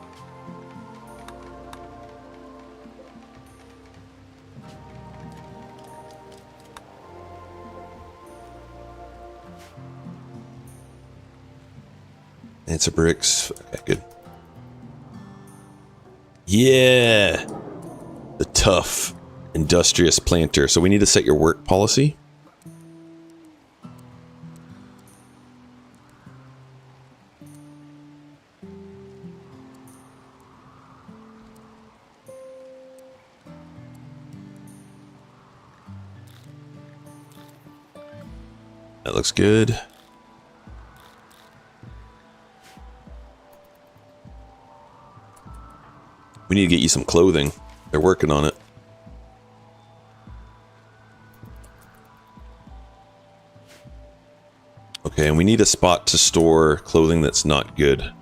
A: Answer bricks. Okay, good. Yeah. The tough, industrious planter. So we need to set your work policy. That looks good. We need to get you some clothing. They're working on it. Okay, and we need a spot to store clothing that's not good.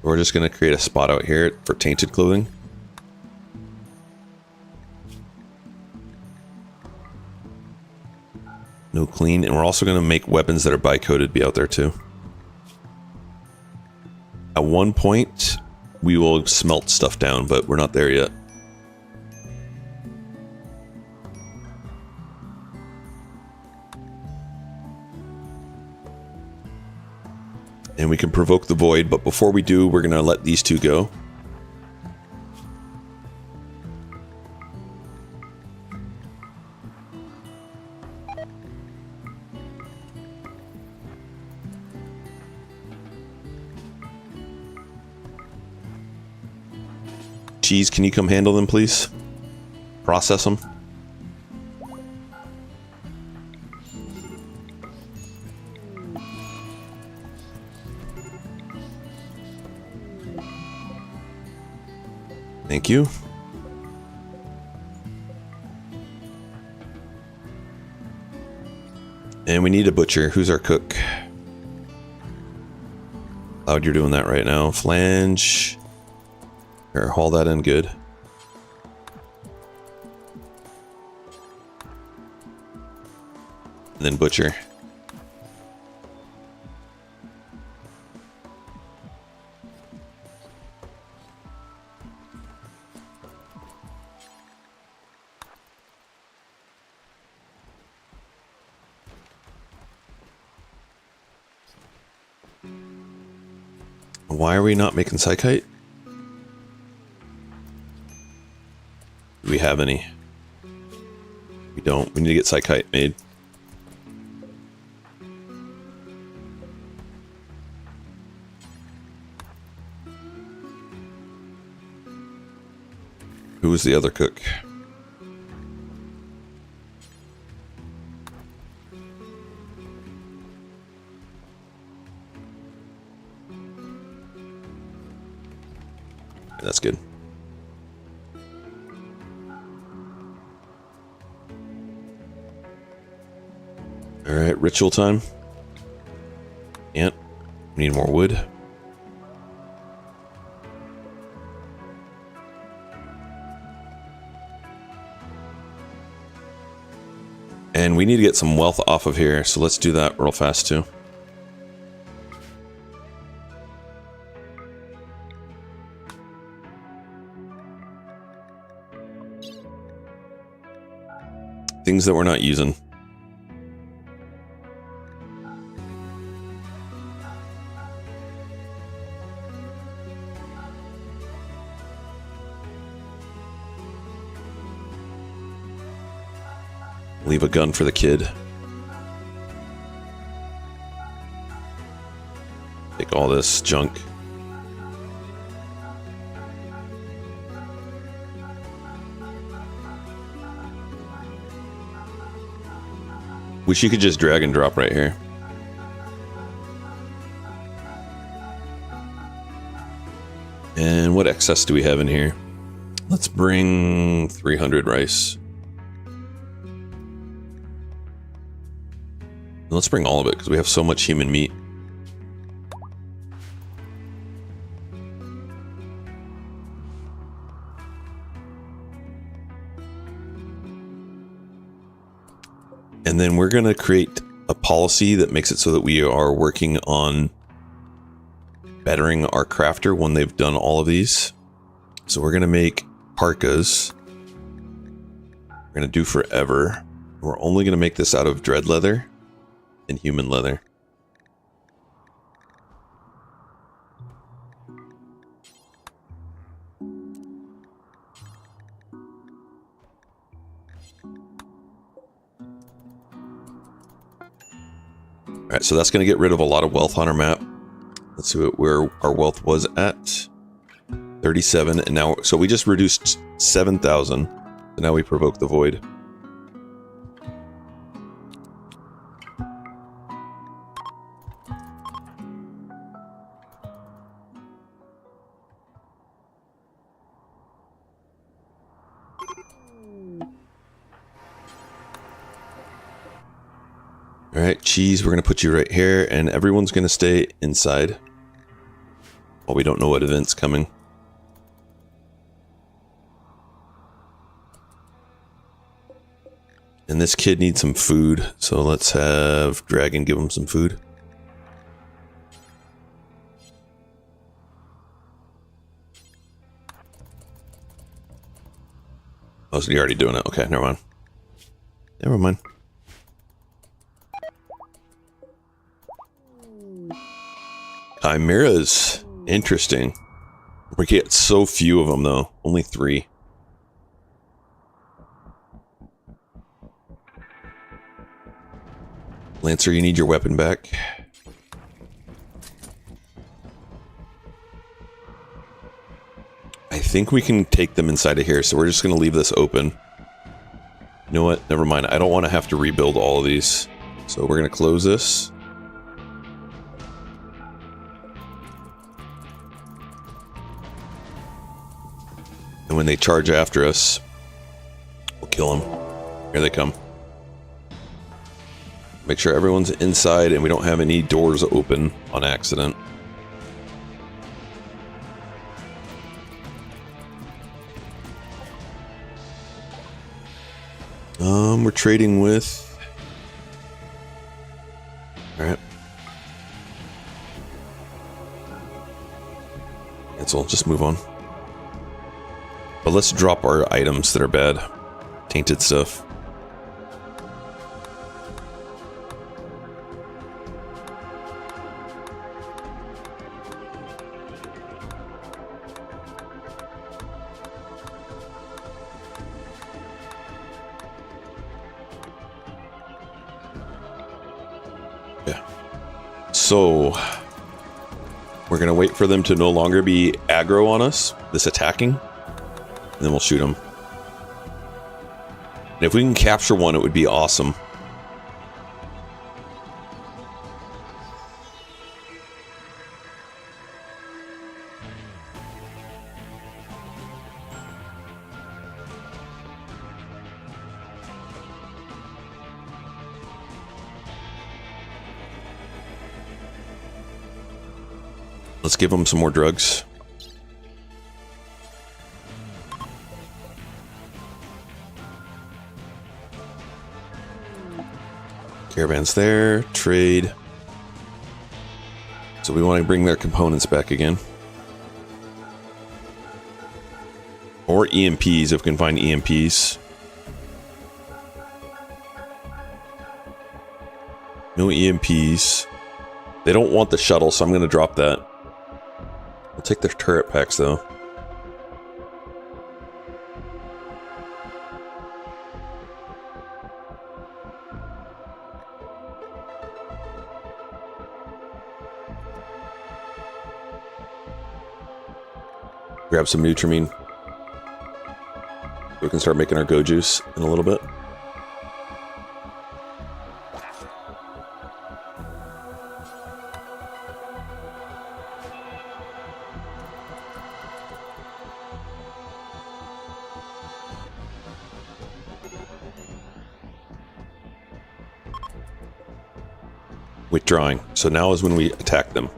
A: We're just going to create a spot out here for tainted clothing. No clean, and we're also going to make weapons that are bi-coded be out there too. At one point, we will smelt stuff down, but we're not there yet. And we can provoke the void, but before we do, we're going to let these two go. Cheese, can you come handle them, please? Process them. Thank you. And we need a butcher. Who's our cook? Cloud, you're doing that right now. Flange. Here, haul that in good. And then butcher. Why are we not making Psychite? Do we have any? We don't. We need to get Psychite made. Who was the other cook? That's good. All right, ritual time. Ant, we need more wood. And we need to get some wealth off of here, so let's do that real fast too. Things that we're not using. Leave a gun for the kid. Take all this junk. Wish you could just drag and drop right here. And what excess do we have in here? Let's bring 300 rice. Let's bring all of it because we have so much human meat. And then we're going to create a policy that makes it so that we are working on bettering our crafter when they've done all of these. So we're going to make parkas. We're going to do forever. We're only going to make this out of dread leather and human leather. Alright, so that's going to get rid of a lot of wealth on our map. Let's see where our wealth was at. 37, and now, so we just reduced 7,000. So now we provoke the void. Alright, cheese, we're going to put you right here, and everyone's going to stay inside. Well, we don't know what event's coming. And this kid needs some food, so let's have Dragon give him some food. Oh, so you're already doing it. Okay, never mind. Never mind. Chimeras. Interesting. We get so few of them, though. Only 3. Lancer, you need your weapon back. I think we can take them inside of here, so we're just going to leave this open. You know what? Never mind. I don't want to have to rebuild all of these. So we're going to close this. And when they charge after us, we'll kill them. Here they come. Make sure everyone's inside and we don't have any doors open on accident. We're trading with... Alright. Cancel, just move on. But let's drop our items that are bad. Tainted stuff. So, we're going to wait for them to no longer be aggro on us, this attacking, and then we'll shoot them. And if we can capture one, it would be awesome. Let's give them some more drugs. Caravan's there. Trade. So we want to bring their components back again. Or EMPs if we can find EMPs. No EMPs. They don't want the shuttle, so I'm going to drop that. We'll take their turret packs, though. Grab some Nutrimine. We can start making our Go Juice in a little bit. Withdrawing. So now is when we attack them.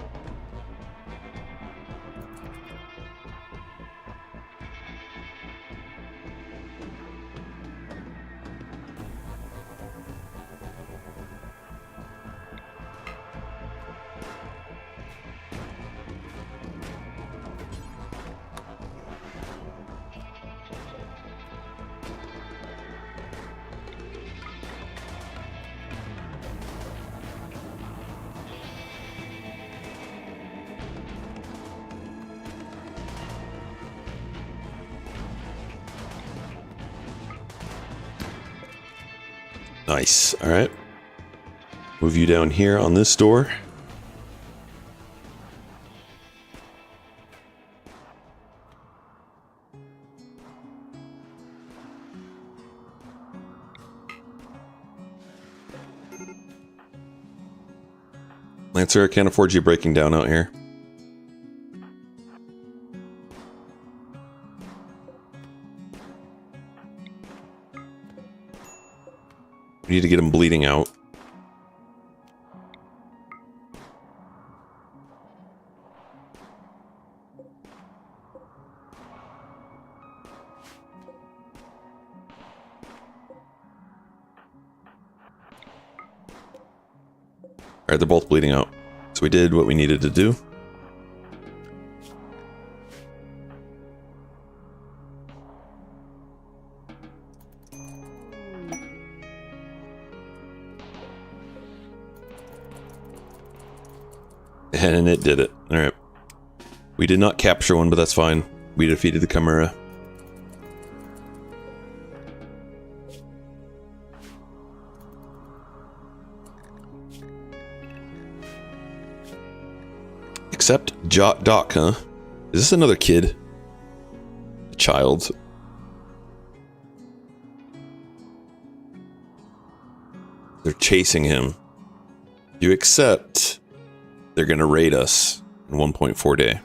A: Nice. All right. Move you down here on this door. Lancer, I can't afford you breaking down out here. We need to get him bleeding out. Alright, they're both bleeding out. So we did what we needed to do. And it did it. Alright. We did not capture one, but that's fine. We defeated the Chimera. Except Doc, huh? Is this another kid? child. They're chasing him. You accept, they're going to raid us in 1.4 day.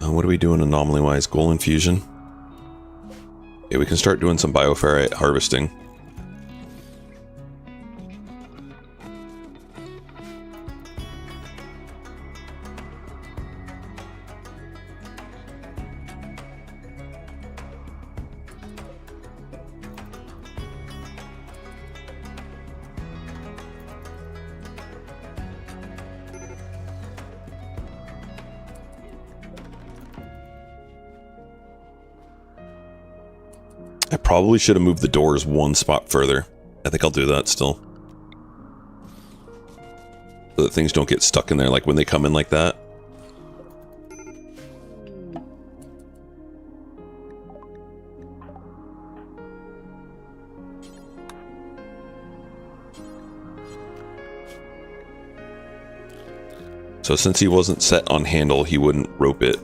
A: What are we doing anomaly-wise? Goal infusion? Okay, we can start doing some bioferrite harvesting. I probably should have moved the doors one spot further. I think I'll do that still. So that things don't get stuck in there, like when they come in like that. So since he wasn't set on handle, he wouldn't rope it.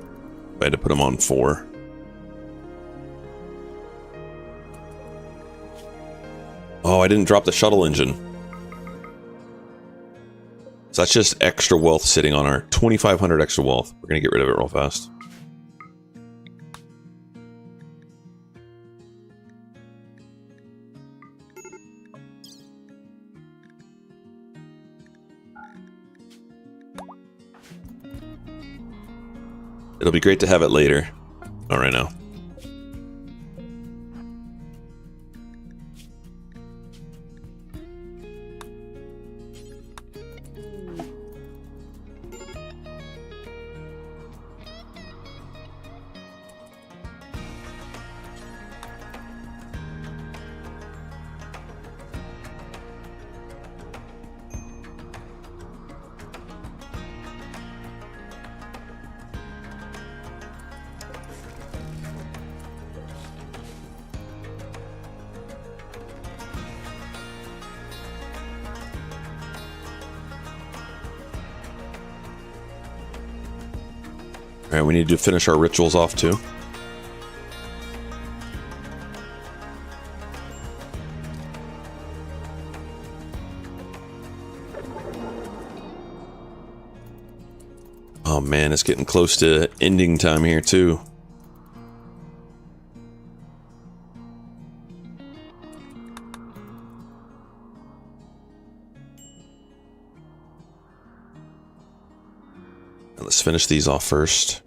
A: I had to put him on 4. Oh, I didn't drop the shuttle engine. So that's just extra wealth sitting on our 2,500 extra wealth. We're going to get rid of it real fast. It'll be great to have it later. Not right now. Alright, we need to finish our rituals off too. Oh man, it's getting close to ending time here too. Let's finish these off first.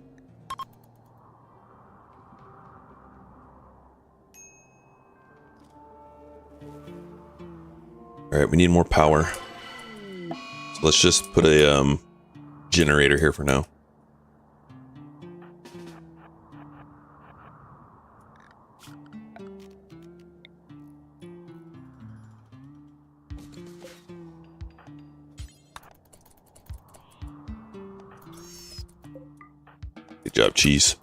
A: Alright, we need more power. So let's just put a generator here for now. Good job, cheese.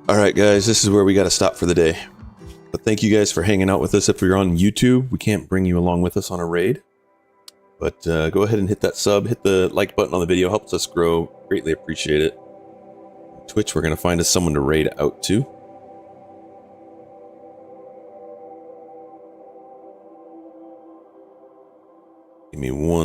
A: Alright guys, this is where we gotta stop for the day. But thank you guys for hanging out with us. If you're on YouTube, we can't bring you along with us on a raid. But go ahead and hit that sub, hit the like button on the video, helps us grow. Greatly appreciate it. Twitch, we're gonna find us someone to raid out to. Give me one